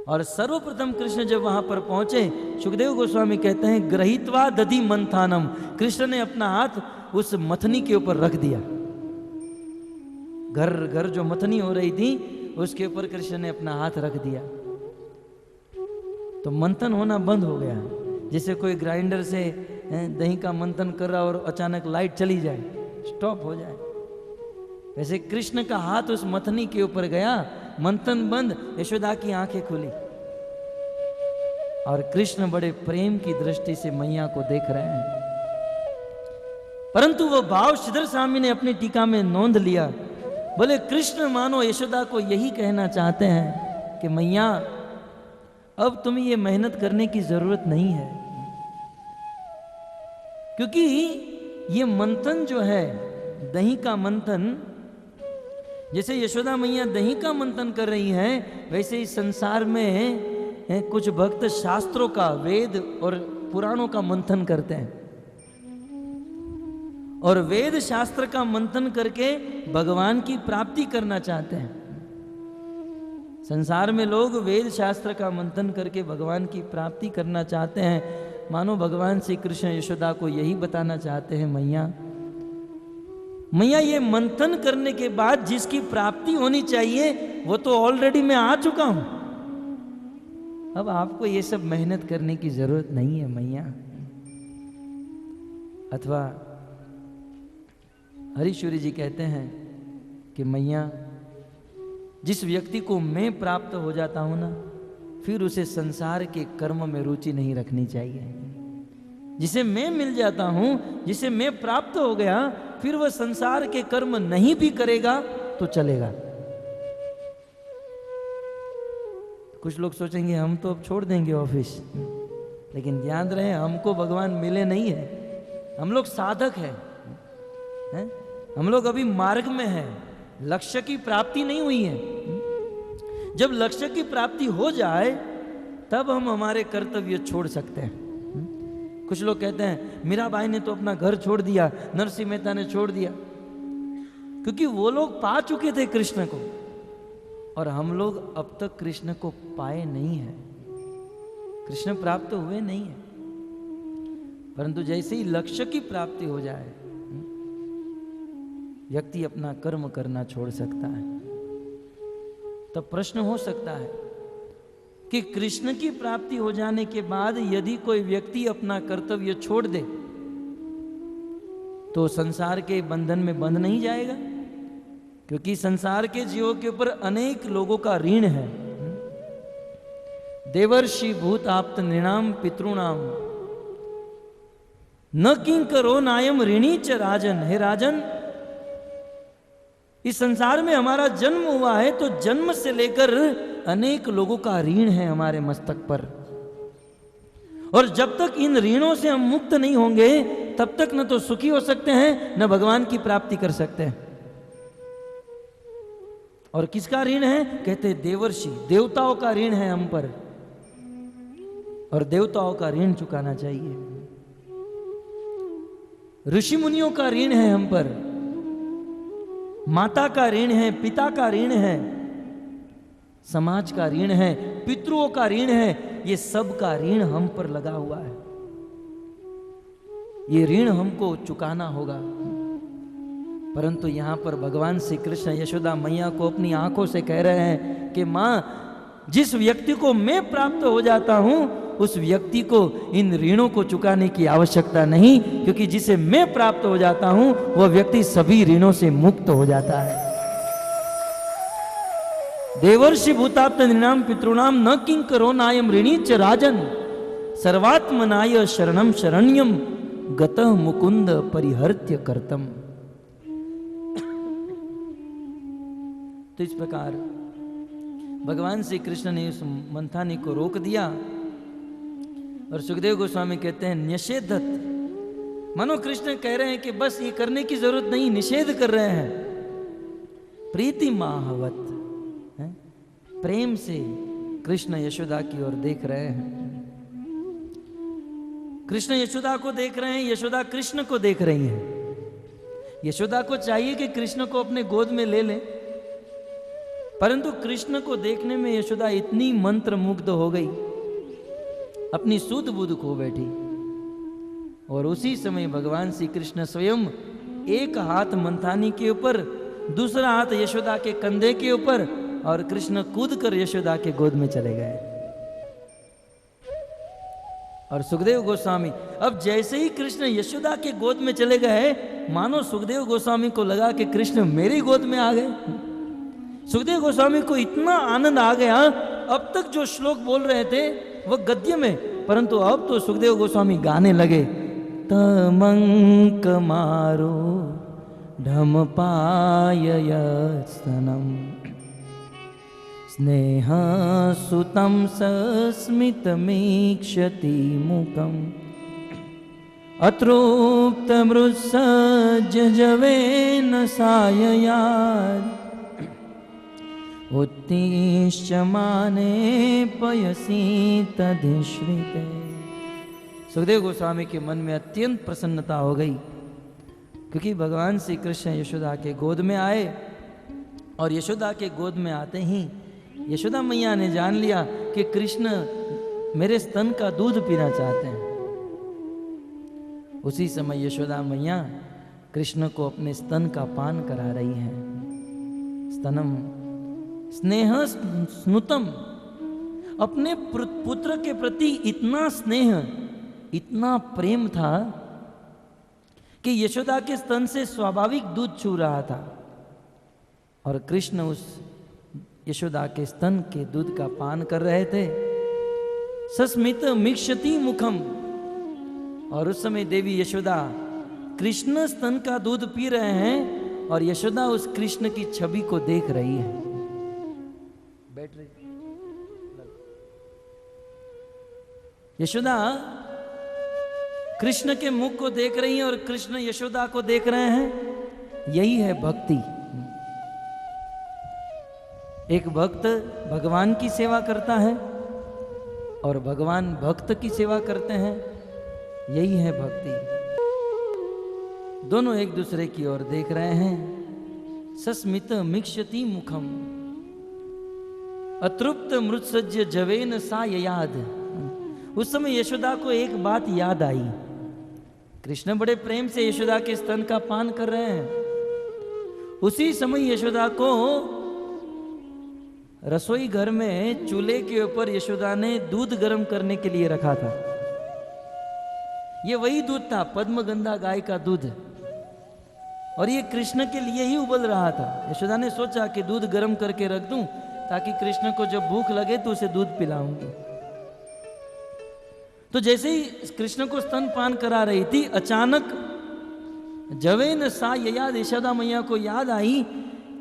और सर्वप्रथम कृष्ण जब वहां पर पहुंचे, सुखदेव गोस्वामी कहते हैं गृहीत्वा दधि मंथानम, कृष्ण ने अपना हाथ उस मथनी के ऊपर रख दिया। घर घर जो मथनी हो रही थी उसके ऊपर कृष्ण ने अपना हाथ रख दिया, तो मंथन होना बंद हो गया। जैसे कोई ग्राइंडर से दही का मंथन कर रहा और अचानक लाइट चली जाए, स्टॉप हो जाए, वैसे कृष्ण का हाथ उस मथनी के ऊपर गया, मंथन बंद, यशोदा की आंखें खुली और कृष्ण बड़े प्रेम की दृष्टि से मैया को देख रहे हैं। परंतु वो भाव श्रीधर स्वामी ने अपनी टीका में नोंद लिया। बोले कृष्ण मानो यशोदा को यही कहना चाहते हैं कि मैया अब तुम्हें ये मेहनत करने की जरूरत नहीं है, क्योंकि ये मंथन जो है, दही का मंथन, जैसे यशोदा मैया दही का मंथन कर रही हैं, वैसे ही संसार में कुछ भक्त शास्त्रों का, वेद और पुराणों का मंथन करते हैं और वेद शास्त्र का मंथन करके भगवान की प्राप्ति करना चाहते हैं। संसार में लोग वेद शास्त्र का मंथन करके भगवान की प्राप्ति करना चाहते हैं। मानो भगवान श्री कृष्ण यशोदा को यही बताना चाहते हैं, मैया मैया ये मंथन करने के बाद जिसकी प्राप्ति होनी चाहिए वो तो ऑलरेडी मैं आ चुका हूं, अब आपको ये सब मेहनत करने की जरूरत नहीं है मैया। अथवा हरीश्वरी जी कहते हैं कि मैया जिस व्यक्ति को मैं प्राप्त हो जाता हूं ना, फिर उसे संसार के कर्म में रुचि नहीं रखनी चाहिए। जिसे मैं मिल जाता हूं, जिसे मैं प्राप्त हो गया, फिर वह संसार के कर्म नहीं भी करेगा तो चलेगा। कुछ लोग सोचेंगे हम तो अब छोड़ देंगे ऑफिस, लेकिन ध्यान रहे हमको भगवान मिले नहीं है, हम लोग साधक हैं, हम लोग अभी मार्ग में हैं, लक्ष्य की प्राप्ति नहीं हुई है। जब लक्ष्य की प्राप्ति हो जाए तब हम हमारे कर्तव्य छोड़ सकते हैं। कुछ लोग कहते हैं मीराबाई ने तो अपना घर छोड़ दिया, नरसिंह मेहता ने छोड़ दिया, क्योंकि वो लोग पा चुके थे कृष्ण को और हम लोग अब तक कृष्ण को पाए नहीं है, कृष्ण प्राप्त हुए नहीं है। परंतु जैसे ही लक्ष्य की प्राप्ति हो जाए व्यक्ति अपना कर्म करना छोड़ सकता है। तब प्रश्न हो सकता है कि कृष्ण की प्राप्ति हो जाने के बाद यदि कोई व्यक्ति अपना कर्तव्य छोड़ दे तो संसार के बंधन में बंध नहीं जाएगा, क्योंकि संसार के जीवों के ऊपर अनेक लोगों का ऋण है। देवर्षि भूत आप्त नृणाम पितृणाम न किंकरो नायम ऋणी च राजन। हे राजन, इस संसार में हमारा जन्म हुआ है तो जन्म से लेकर अनेक लोगों का ऋण है हमारे मस्तक पर, और जब तक इन ऋणों से हम मुक्त नहीं होंगे तब तक न तो सुखी हो सकते हैं न भगवान की प्राप्ति कर सकते हैं। और किसका ऋण है? कहते हैं देवर्षि, देवताओं का ऋण है हम पर, और देवताओं का ऋण चुकाना चाहिए। ऋषि मुनियों का ऋण है हम पर, माता का ऋण है, पिता का ऋण है, समाज का ऋण है, पितरों का ऋण है, ये सब का ऋण हम पर लगा हुआ है। ये ऋण हमको चुकाना होगा। परंतु यहां पर भगवान श्री कृष्ण यशोदा मैया को अपनी आंखों से कह रहे हैं कि मां, जिस व्यक्ति को मैं प्राप्त हो जाता हूं उस व्यक्ति को इन ऋणों को चुकाने की आवश्यकता नहीं, क्योंकि जिसे मैं प्राप्त हो जाता हूं वह व्यक्ति सभी ऋणों से मुक्त हो जाता है। देवर्षि भूताप्त नृणाम पितॄणाम न किंकरो नायम ऋणी च राजन सर्वात्मनाय शरणम शरण्यम गतः मुकुंद परिहर्त्य कर्तम। तो इस प्रकार भगवान श्री कृष्ण ने उस मंथानी को रोक दिया और सुखदेव गोस्वामी कहते हैं निषेधत, मानो कृष्ण कह रहे हैं कि बस ये करने की जरूरत नहीं, निषेध कर रहे हैं। प्रीति माहवत, प्रेम से कृष्ण यशोदा की ओर देख रहे हैं। कृष्ण यशोदा को देख रहे हैं, यशोदा कृष्ण को देख रही हैं। यशोदा को चाहिए कि कृष्ण को अपने गोद में ले लें, परंतु कृष्ण को देखने में यशोदा इतनी मंत्र मुग्ध हो गई, अपनी सूद बूद खो बैठी। और उसी समय भगवान श्री कृष्ण स्वयं एक हाथ मंथानी के ऊपर, दूसरा हाथ यशोदा के कंधे के ऊपर, और कृष्ण कूद कर यशोदा के गोद में चले गए। और सुखदेव गोस्वामी, अब जैसे ही कृष्ण यशोदा के गोद में चले गए, मानो सुखदेव गोस्वामी को लगा कि कृष्ण मेरी गोद में आ गए। सुखदेव गोस्वामी को इतना आनंद आ गया, अब तक जो श्लोक बोल रहे थे वह गद्य में, परंतु अब तो सुखदेव गोस्वामी गाने लगे। तमंक मारो ढम पाय स्तनम स्नेह सुतम सस्मित मीक्षति मुखम अतृप्त मृत्सज जवेन साययार उत्तिष्ठ माने पयसी तदिश्रिते। सुखदेव गोस्वामी के मन में अत्यंत प्रसन्नता हो गई, क्योंकि भगवान श्री कृष्ण यशोदा के गोद में आए, और यशोदा के गोद में आते ही यशोदा मैया ने जान लिया कि कृष्ण मेरे स्तन का दूध पीना चाहते हैं। उसी समय यशोदा मैया कृष्ण को अपने स्तन का पान करा रही हैं। स्तनम स्नेह स्नुतम, अपने पुत्र के प्रति इतना स्नेह, इतना प्रेम था कि यशोदा के स्तन से स्वाभाविक दूध छू रहा था, और कृष्ण उस यशोदा के स्तन के दूध का पान कर रहे थे। सस्मित मिक्षति मुखम, और उस समय देवी यशोदा कृष्ण स्तन का दूध पी रहे हैं और यशोदा उस कृष्ण की छवि को देख रही है। बैठ रही यशोदा कृष्ण के मुख को देख रही हैं और कृष्ण यशोदा को देख रहे हैं। यही है भक्ति। एक भक्त भगवान की सेवा करता है और भगवान भक्त की सेवा करते हैं, यही है भक्ति। दोनों एक दूसरे की ओर देख रहे हैं। सस्मित मिक्षति मुखम अतृप्त मृत्सज्य जवेन सा ययाद। उस समय यशोदा को एक बात याद आई। कृष्ण बड़े प्रेम से यशोदा के स्तन का पान कर रहे हैं। उसी समय यशोदा को रसोई घर में चूल्हे के ऊपर यशोदा ने दूध गर्म करने के लिए रखा था। ये वही दूध था, पद्मगंधा गाय का दूध, और ये कृष्ण के लिए ही उबल रहा था। यशोदा ने सोचा कि दूध गर्म करके रख दूं ताकि कृष्ण को जब भूख लगे तो उसे दूध पिलाऊंगी। तो जैसे ही कृष्ण को स्तन पान करा रही थी, अचानक जवेन सा ययाद, यशोदा मैया को याद आई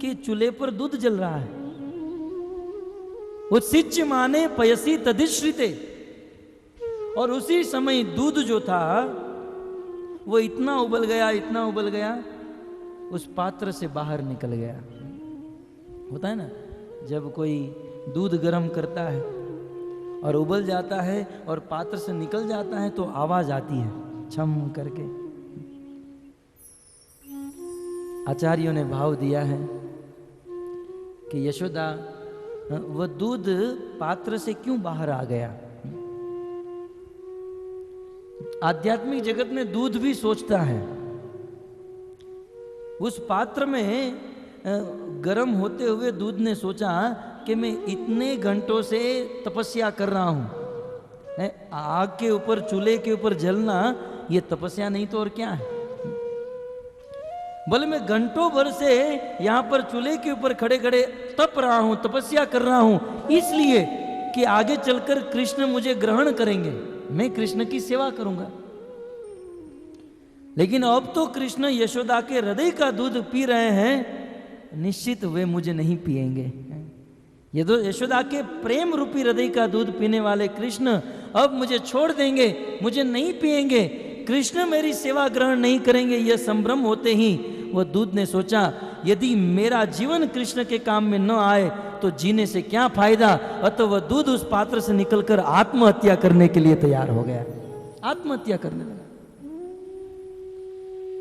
कि चूल्हे पर दूध जल रहा है। उत्सिच्य माने पयसी तदिश्रिते, और उसी समय दूध जो था वो इतना उबल गया, इतना उबल गया, उस पात्र से बाहर निकल गया। होता है ना, जब कोई दूध गर्म करता है और उबल जाता है और पात्र से निकल जाता है तो आवाज आती है छम करके। आचार्यों ने भाव दिया है कि यशोदा, वह दूध पात्र से क्यों बाहर आ गया। आध्यात्मिक जगत में दूध भी सोचता है। उस पात्र में गर्म होते हुए दूध ने सोचा कि मैं इतने घंटों से तपस्या कर रहा हूं, आग के ऊपर, चूल्हे के ऊपर जलना ये तपस्या नहीं तो और क्या है। बोले मैं घंटों भर से यहां पर चूल्हे के ऊपर खड़े खड़े तप रहा हूं, तपस्या कर रहा हूं, इसलिए कि आगे चलकर कृष्ण मुझे ग्रहण करेंगे, मैं कृष्ण की सेवा करूंगा। लेकिन अब तो कृष्ण यशोदा के हृदय का दूध पी रहे हैं, निश्चित वे मुझे नहीं पिएंगे। ये तो यशोदा के प्रेम रूपी हृदय का दूध पीने वाले कृष्ण अब मुझे छोड़ देंगे, मुझे नहीं पिएंगे, कृष्ण मेरी सेवा ग्रहण नहीं करेंगे। यह संभ्रम होते ही वह दूध ने सोचा, यदि मेरा जीवन कृष्ण के काम में न आए तो जीने से क्या फायदा। अतः वह दूध उस पात्र से निकलकर आत्महत्या करने के लिए तैयार हो गया, आत्महत्या करने लगा।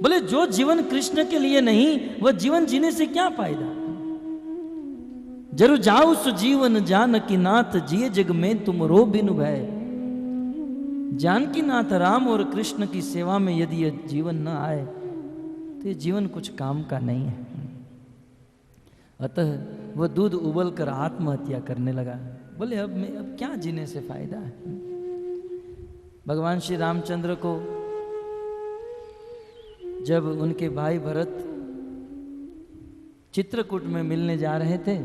बोले जो जीवन कृष्ण के लिए नहीं, वह जीवन जीने से क्या फायदा। जरु जाऊ सु जीवन जानकी नाथ, जिये जग में तुम रो बिनु भय। जानकी नाथ राम और कृष्ण की सेवा में यदि यह जीवन न आए तो ये जीवन कुछ काम का नहीं है। अतः वह दूध उबल कर आत्महत्या करने लगा। बोले अब क्या जीने से फायदा है। भगवान श्री रामचंद्र को जब उनके भाई भरत चित्रकूट में मिलने जा रहे थे,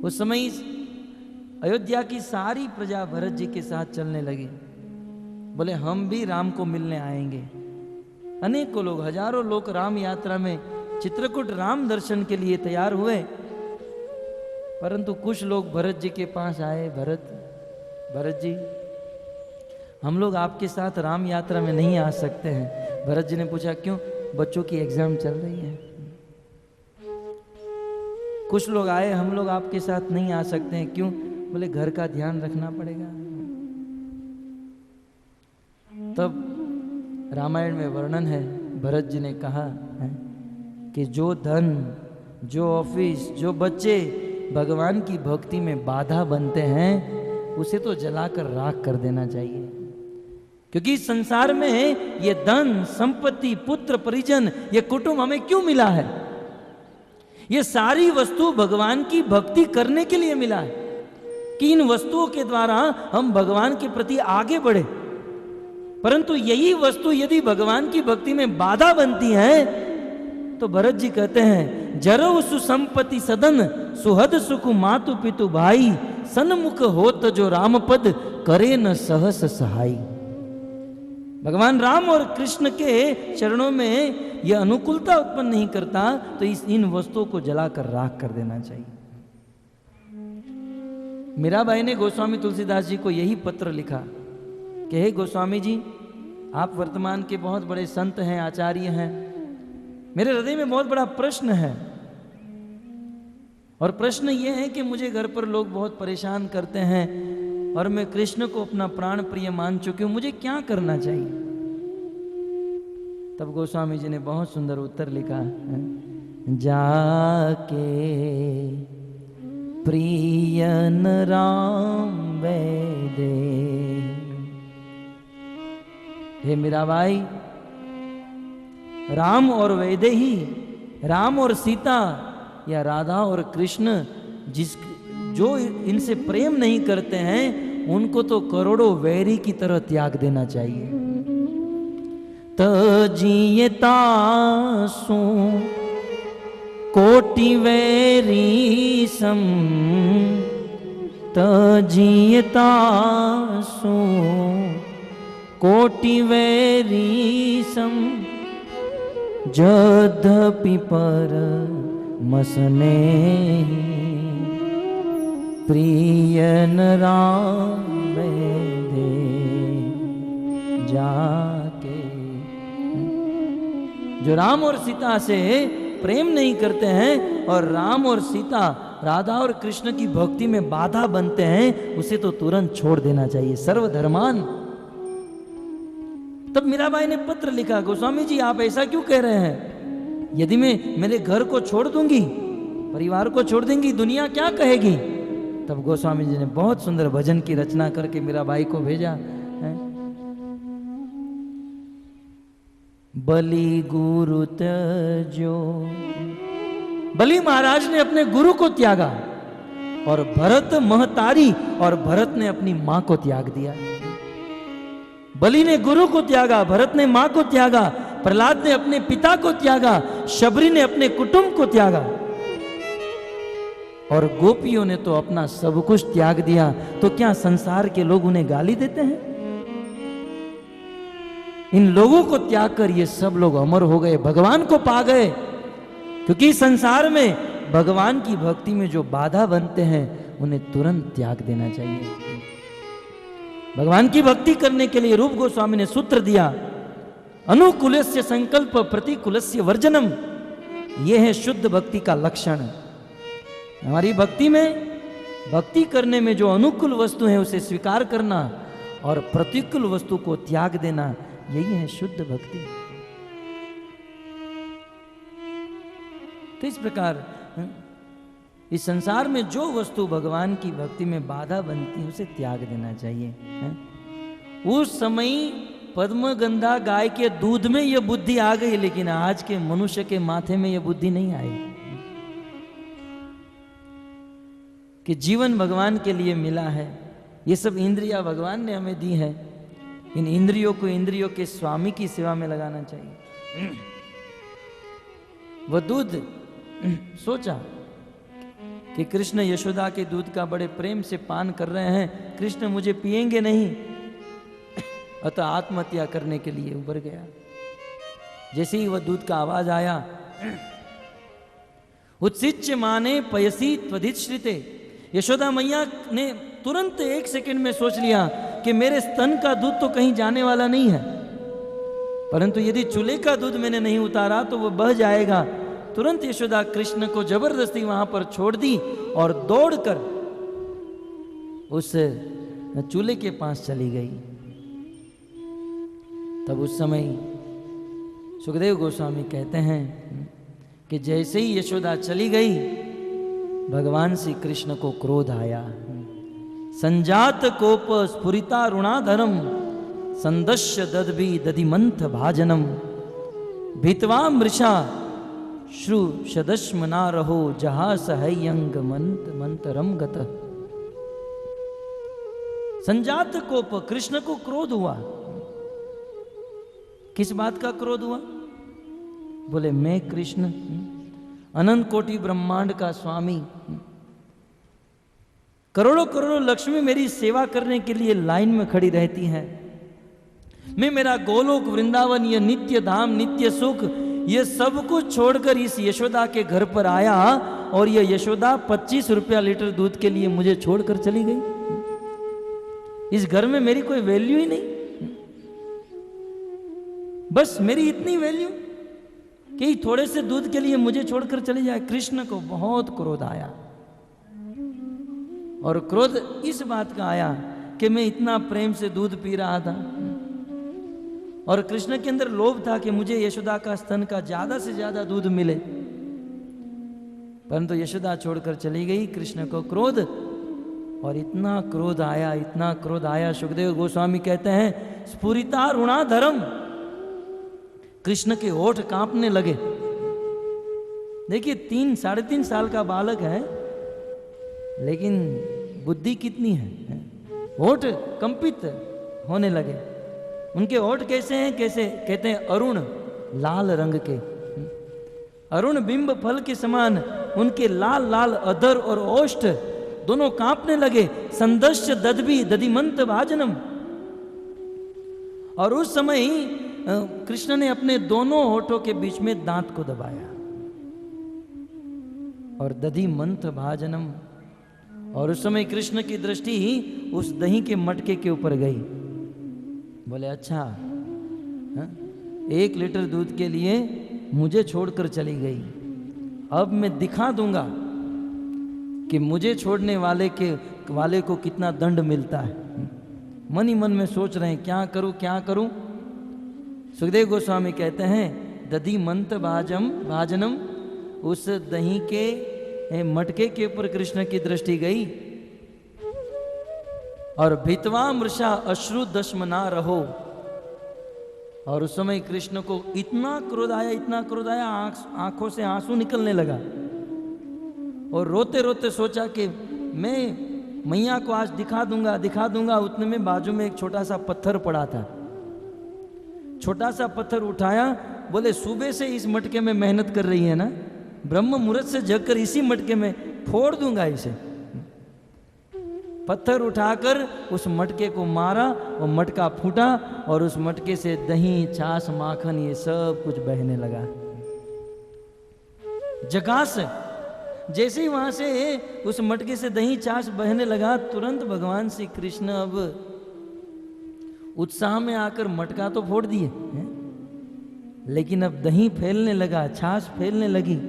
उस समय अयोध्या की सारी प्रजा भरत जी के साथ चलने लगी। बोले हम भी राम को मिलने आएंगे। अनेकों लोग, हजारों लोग राम यात्रा में चित्रकूट राम दर्शन के लिए तैयार हुए। परंतु कुछ लोग भरत जी के पास आए, भरत जी हम लोग आपके साथ राम यात्रा में नहीं आ सकते हैं। भरत जी ने पूछा क्यों? बच्चों की एग्जाम चल रही है। कुछ लोग आए, हम लोग आपके साथ नहीं आ सकते हैं। क्यों? बोले घर का ध्यान रखना पड़ेगा। तब रामायण में वर्णन है, भरत जी ने कहा है कि जो धन, जो ऑफिस, जो बच्चे भगवान की भक्ति में बाधा बनते हैं, उसे तो जलाकर राख कर देना चाहिए। क्योंकि संसार में ये धन, संपत्ति, पुत्र, परिजन, ये कुटुंब हमें क्यों मिला है? ये सारी वस्तु भगवान की भक्ति करने के लिए मिला है कि इन वस्तुओं के द्वारा हम भगवान के प्रति आगे बढ़े। परंतु यही वस्तु यदि भगवान की भक्ति में बाधा बनती है तो भरत जी कहते हैं, जरऊ सुसंपत्ति सदन, सुहद सुख मातु पितु भाई, सन्मुख होत जो राम पद, करे न सहस सहाई। भगवान राम और कृष्ण के चरणों में यह अनुकूलता उत्पन्न नहीं करता तो इन वस्तुओं को जलाकर राख कर देना चाहिए। मीराबाई ने गोस्वामी तुलसीदास जी को यही पत्र लिखा कि हे गोस्वामी जी, आप वर्तमान के बहुत बड़े संत हैं, आचार्य हैं। मेरे हृदय में बहुत बड़ा प्रश्न है, और प्रश्न ये है कि मुझे घर पर लोग बहुत परेशान करते हैं और मैं कृष्ण को अपना प्राण प्रिय मान चुकी हूं, मुझे क्या करना चाहिए? तब गोस्वामी जी ने बहुत सुंदर उत्तर लिखा है, जाके प्रियन राम वैदे। हे मीराबाई, राम और वैदेही, राम और सीता या राधा और कृष्ण, जो इनसे प्रेम नहीं करते हैं उनको तो करोड़ों वैरी की तरह त्याग देना चाहिए। तजियता सो कोटि वैरी सम, तजियता सो कोटि वैरी सम, यद्यपि पर मसने प्रियन राम वैदे जाके। जो राम और सीता से प्रेम नहीं करते हैं और राम और सीता, राधा और कृष्ण की भक्ति में बाधा बनते हैं, उसे तो तुरंत छोड़ देना चाहिए, सर्वधर्मान। तब मीराबाई ने पत्र लिखा, गोस्वामी जी आप ऐसा क्यों कह रहे हैं? यदि मैं मेरे घर को छोड़ दूंगी, परिवार को छोड़ देंगी, दुनिया क्या कहेगी? तब गोस्वामी जी ने बहुत सुंदर भजन की रचना करके मीराबाई को भेजा है। बलि गुरु त्याजो, बलि महाराज ने अपने गुरु को त्यागा और भरत महतारी, और भरत ने अपनी मां को त्याग दिया। बलि ने गुरु को त्यागा, भरत ने मां को त्यागा, प्रहलाद ने अपने पिता को त्यागा, शबरी ने अपने कुटुंब को त्यागा, और गोपियों ने तो अपना सब कुछ त्याग दिया। तो क्या संसार के लोग उन्हें गाली देते हैं? इन लोगों को त्याग कर ये सब लोग अमर हो गए, भगवान को पा गए। क्योंकि संसार में भगवान की भक्ति में जो बाधा बनते हैं उन्हें तुरंत त्याग देना चाहिए। भगवान की भक्ति करने के लिए रूप गोस्वामी ने सूत्र दिया, अनुकूलस्य संकल्प प्रतिकूलस्य वर्जनम। यह है शुद्ध भक्ति का लक्षण। हमारी भक्ति में, भक्ति करने में जो अनुकूल वस्तु है उसे स्वीकार करना और प्रतिकूल वस्तु को त्याग देना, यही है शुद्ध भक्ति। तो इस प्रकार इस संसार में जो वस्तु भगवान की भक्ति में बाधा बनती है उसे त्याग देना चाहिए। उस समय पद्मगंधा गाय के दूध में यह बुद्धि आ गई, लेकिन आज के मनुष्य के माथे में यह बुद्धि नहीं आई कि जीवन भगवान के लिए मिला है। ये सब इंद्रियां भगवान ने हमें दी है, इन इंद्रियों को इंद्रियों के स्वामी की सेवा में लगाना चाहिए। वह दूध सोचा कि कृष्ण यशोदा के दूध का बड़े प्रेम से पान कर रहे हैं, कृष्ण मुझे पिएंगे नहीं, अतः आत्महत्या करने के लिए उबर गया। जैसे ही वह दूध का आवाज आया, उत्सिच्य माने पयसी त्वधित श्रिते, यशोदा मैया ने तुरंत 1 सेकंड में सोच लिया कि मेरे स्तन का दूध तो कहीं जाने वाला नहीं है, परंतु यदि चूल्हे का दूध मैंने नहीं उतारा तो वह बह जाएगा। तुरंत यशोदा कृष्ण को जबरदस्ती वहां पर छोड़ दी और दौड़कर उस चूल्हे के पास चली गई। तब उस समय सुखदेव गोस्वामी कहते हैं कि जैसे ही यशोदा चली गई, भगवान श्री कृष्ण को क्रोध आया। संजात कोप स्फुरिता रुणाधरम, संदश्य ददभी दधिमंथ भाजनम, भित्वा मृषा श्रु सदश्म ना रहो, जहा सहयंग मंत मंतरम गत। संजात कोप, कृष्ण को क्रोध हुआ। किस बात का क्रोध हुआ? बोले मैं कृष्ण अनंत कोटि ब्रह्मांड का स्वामी, करोड़ों करोड़ों लक्ष्मी मेरी सेवा करने के लिए लाइन में खड़ी रहती हैं, मैं मेरा गोलोक वृंदावन, ये नित्य धाम, नित्य सुख, ये सब कुछ छोड़कर इस यशोदा के घर पर आया और ये यशोदा 25 रुपया लीटर दूध के लिए मुझे छोड़कर चली गई। इस घर में मेरी कोई वैल्यू ही नहीं, बस मेरी इतनी वैल्यू कि थोड़े से दूध के लिए मुझे छोड़कर चले जाए। कृष्ण को बहुत क्रोध आया और क्रोध इस बात का आया कि मैं इतना प्रेम से दूध पी रहा था, और कृष्ण के अंदर लोभ था कि मुझे यशोदा का स्तन का ज्यादा से ज्यादा दूध मिले। परंतु यशोदा छोड़कर चली गई, कृष्ण को क्रोध, और इतना क्रोध आया, इतना क्रोध आया, सुखदेव गोस्वामी कहते हैं स्फुरिता ऋणाधरम, कृष्ण के होठ कांपने लगे। देखिए 3-3.5 साल का बालक है, लेकिन बुद्धि कितनी है, होठ कंपित होने लगे। उनके होठ कैसे हैं, कैसे कहते हैं अरुण लाल रंग के, अरुण बिंब फल के समान उनके लाल लाल अधर और ओष्ठ दोनों कांपने लगे। संदश्य ददभी दधिमंत भाजनम, और उस समय ही कृष्ण ने अपने दोनों होठों के बीच में दांत को दबाया, और दधिमंत भाजनम, और उस समय कृष्ण की दृष्टि ही उस दही के मटके के ऊपर गई। बोले अच्छा, 1 लीटर दूध के लिए मुझे छोड़कर चली गई, अब मैं दिखा दूंगा कि मुझे छोड़ने वाले को कितना दंड मिलता है। मन ही मन में सोच रहे हैं क्या करूं क्या करूं। सुखदेव गोस्वामी कहते हैं दधि मंत भाजनम, उस दही के मटके के ऊपर कृष्ण की दृष्टि गई, और भितवा मृषा अश्रु दशमना रहो, और उस समय कृष्ण को इतना क्रोध आया, इतना क्रोध आया, आंखों से आंसू निकलने लगा, और रोते रोते सोचा कि मैं मैया को आज दिखा दूंगा। उतने में बाजू में एक छोटा सा पत्थर पड़ा था, छोटा सा पत्थर उठाया, बोले सुबह से इस मटके में मेहनत कर रही है ना, ब्रह्म मुहूर्त से जगकर इसी मटके में फोड़ दूंगा इसे। पत्थर उठाकर उस मटके को मारा, वो मटका फूटा, और उस मटके से दही छाछ माखन ये सब कुछ बहने लगा। जगास जैसे ही वहां से उस मटके से दही छाछ बहने लगा, तुरंत भगवान श्री कृष्ण अब उत्साह में आकर मटका तो फोड़ दिए, लेकिन अब दही फैलने लगा, छाछ फैलने लगी।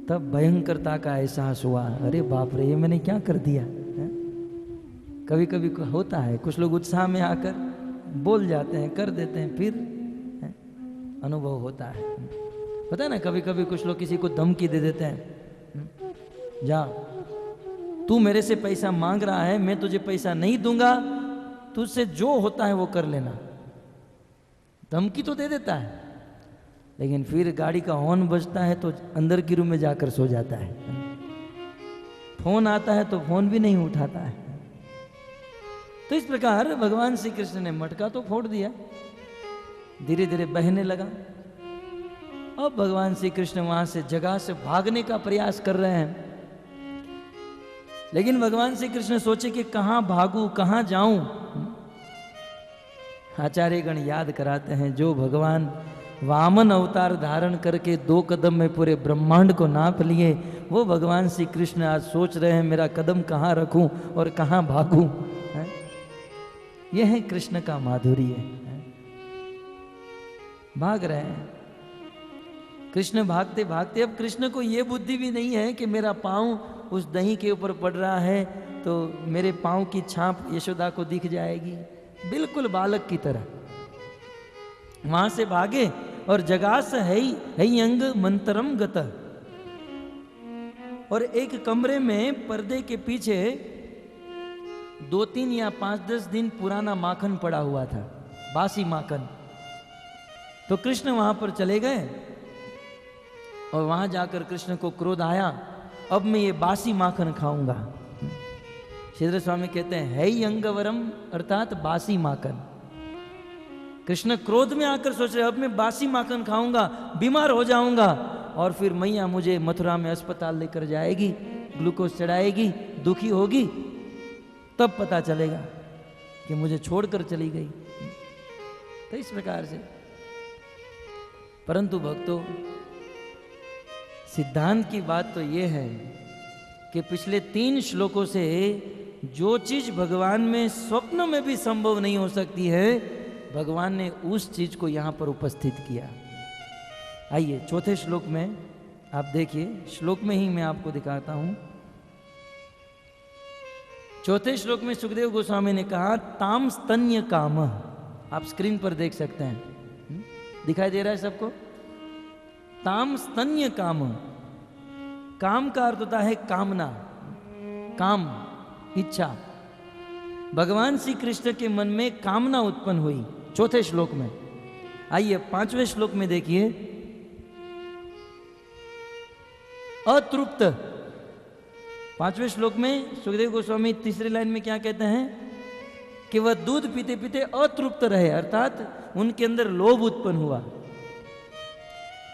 तब भयंकरता का एहसास हुआ, अरे बाप रे, ये मैंने क्या कर दिया। कभी कभी होता है, कुछ लोग उत्साह में आकर बोल जाते हैं, कर देते हैं, फिर अनुभव होता है। पता है ना, कभी कभी कुछ लोग किसी को धमकी दे देते हैं, जा तू मेरे से पैसा मांग रहा है, मैं तुझे पैसा नहीं दूंगा, तुझसे जो होता है वो कर लेना। धमकी तो दे देता है, लेकिन फिर गाड़ी का हॉर्न बजता है तो अंदर की रूम में जाकर सो जाता है। फोन आता है तो फोन भी नहीं उठाता है। तो इस प्रकार भगवान श्री कृष्ण ने मटका तो फोड़ दिया, धीरे धीरे बहने लगा। अब भगवान श्री कृष्ण वहां से जगह से भागने का प्रयास कर रहे हैं, लेकिन भगवान श्री कृष्ण सोचे कि कहां भागूं, कहां जाऊं। आचार्यगण याद कराते हैं, जो भगवान वामन अवतार धारण करके 2 कदम में पूरे ब्रह्मांड को नाप लिए, वो भगवान श्री कृष्ण आज सोच रहे हैं मेरा कदम कहाँ रखूं और कहाँ भागूं। यह है कृष्ण का माधुर्य। भाग रहे हैं कृष्ण, भागते भागते। अब कृष्ण को ये बुद्धि भी नहीं है कि मेरा पाँव उस दही के ऊपर पड़ रहा है तो मेरे पाँव की छाप यशोदा को दिख जाएगी। बिल्कुल बालक की तरह वहां से भागे, और जगास है अंग मंतरम गत, और एक कमरे में पर्दे के पीछे 2-3 या 5-10 दिन पुराना माखन पड़ा हुआ था, बासी माखन। तो कृष्ण वहां पर चले गए, और वहां जाकर कृष्ण को क्रोध आया, अब मैं ये बासी माखन खाऊंगा। श्रीधर स्वामी कहते हैं है अंगवरम, अर्थात बासी माखन। कृष्ण क्रोध में आकर सोच रहे अब मैं बासी माखन खाऊंगा, बीमार हो जाऊंगा, और फिर मैया मुझे मथुरा में अस्पताल लेकर जाएगी, ग्लूकोज चढ़ाएगी, दुखी होगी, तब पता चलेगा कि मुझे छोड़कर चली गई। तो इस प्रकार से, परंतु भक्तों, सिद्धांत की बात तो यह है कि पिछले 3 श्लोकों से जो चीज भगवान में स्वप्न में भी संभव नहीं हो सकती है, भगवान ने उस चीज को यहां पर उपस्थित किया। आइए 4थे श्लोक में आप देखिए, श्लोक में ही मैं आपको दिखाता हूं। चौथे श्लोक में सुखदेव गोस्वामी ने कहा ताम स्तन्य काम, आप स्क्रीन पर देख सकते हैं, दिखाई दे रहा है सबको? ताम स्तन्य काम, काम का अर्थ होता है कामना, काम, इच्छा। भगवान श्री कृष्ण के मन में कामना उत्पन्न हुई चौथे श्लोक में। आइए पांचवें श्लोक में देखिए, अतृप्त। पांचवें श्लोक में सुखदेव गोस्वामी तीसरी लाइन में क्या कहते हैं कि वह दूध पीते पीते अतृप्त रहे, अर्थात उनके अंदर लोभ उत्पन्न हुआ।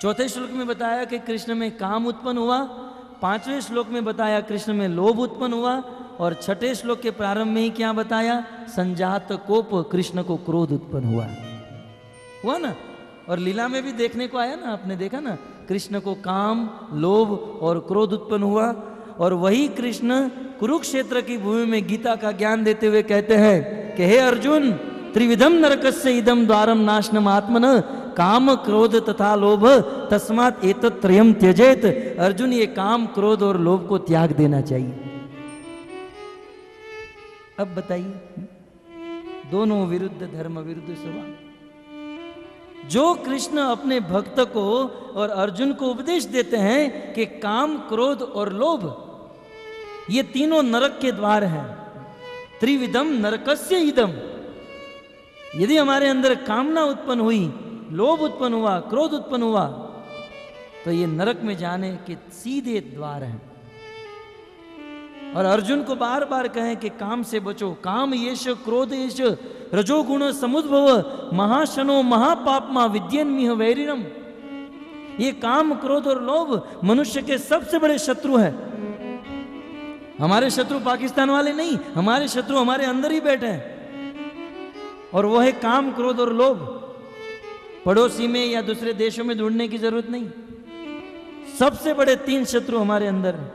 चौथे श्लोक में बताया कि कृष्ण में काम उत्पन्न हुआ, पांचवें श्लोक में बताया कृष्ण में लोभ उत्पन्न हुआ, और छठे श्लोक के प्रारंभ में ही क्या बताया, संजात कोप, कृष्ण को क्रोध उत्पन्न हुआ ना। और लीला में भी देखने को आया ना, आपने देखा ना, कृष्ण को काम, लोभ और क्रोध उत्पन्न हुआ। और वही कृष्ण कुरुक्षेत्र की भूमि में गीता का ज्ञान देते हुए कहते हैं कि हे अर्जुन, त्रिविधम नरकस्य इदम द्वारम नाशनम आत्मन, काम क्रोध तथा लोभ, तस्मात् एतत् त्रयम त्यजेत। अर्जुन, ये काम, क्रोध और लोभ को त्याग देना चाहिए। अब बताइए, दोनों विरुद्ध धर्म, विरुद्ध सवाल। जो कृष्ण अपने भक्त को और अर्जुन को उपदेश देते हैं कि काम, क्रोध और लोभ ये तीनों नरक के द्वार हैं, त्रिविधम नरकस्य इदम। यदि हमारे अंदर कामना उत्पन्न हुई, लोभ उत्पन्न हुआ, क्रोध उत्पन्न हुआ, तो ये नरक में जाने के सीधे द्वार हैं। और अर्जुन को बार बार कहें कि काम से बचो, काम येष क्रोध येष रजोगुण समुद्भव महाशनो महापापमा विद्यन्मिह वैरिणम। ये काम, क्रोध और लोभ मनुष्य के सबसे बड़े शत्रु है। हमारे शत्रु पाकिस्तान वाले नहीं, हमारे शत्रु हमारे अंदर ही बैठे हैं, और वो है काम, क्रोध और लोभ। पड़ोसी में या दूसरे देशों में ढूंढने की जरूरत नहीं, सबसे बड़े तीन शत्रु हमारे अंदर हैं।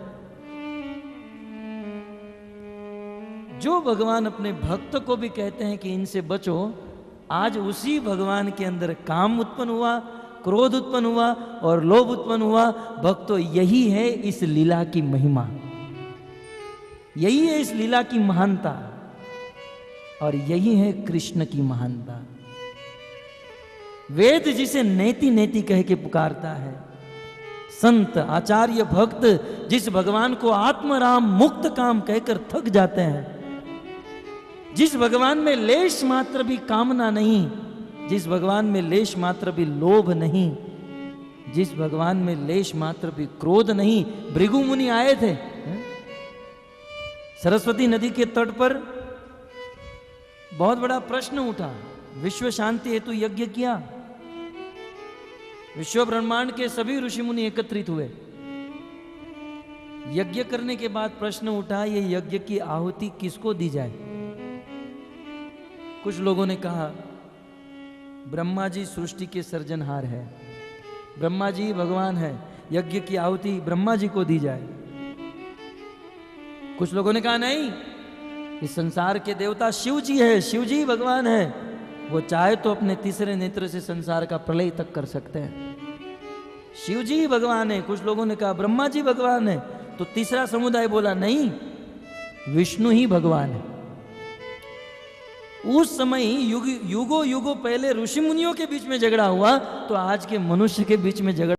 जो भगवान अपने भक्त को भी कहते हैं कि इनसे बचो, आज उसी भगवान के अंदर काम उत्पन्न हुआ, क्रोध उत्पन्न हुआ और लोभ उत्पन्न हुआ। भक्तों, यही है इस लीला की महिमा, यही है इस लीला की महानता, और यही है कृष्ण की महानता। वेद जिसे नेति नेति कह के पुकारता है, संत, आचार्य, भक्त जिस भगवान को आत्मराम मुक्त काम कहकर थक जाते हैं, जिस भगवान में लेश मात्र भी कामना नहीं, जिस भगवान में लेश मात्र भी लोभ नहीं, जिस भगवान में लेश मात्र भी क्रोध नहीं। भृगु मुनि आए थे सरस्वती नदी के तट पर, बहुत बड़ा प्रश्न उठा, विश्व शांति हेतु यज्ञ किया, विश्व ब्रह्मांड के सभी ऋषि मुनि एकत्रित हुए। यज्ञ करने के बाद प्रश्न उठा, ये यज्ञ की आहुति किसको दी जाए? कुछ लोगों ने कहा ब्रह्मा जी सृष्टि के सृजनहार है, ब्रह्मा जी भगवान है, यज्ञ की आहुति ब्रह्मा जी को दी जाए। कुछ लोगों ने कहा नहीं, इस संसार के देवता शिव जी है, शिव जी भगवान है, वो चाहे तो अपने तीसरे नेत्र से संसार का प्रलय तक कर सकते हैं, शिव जी भगवान है। कुछ लोगों ने कहा ब्रह्मा जी भगवान है, तो तीसरा समुदाय बोला नहीं, विष्णु ही भगवान है। उस समय युगों युगों पहले ऋषि मुनियों के बीच में झगड़ा हुआ, तो आज के मनुष्य के बीच में झगड़ा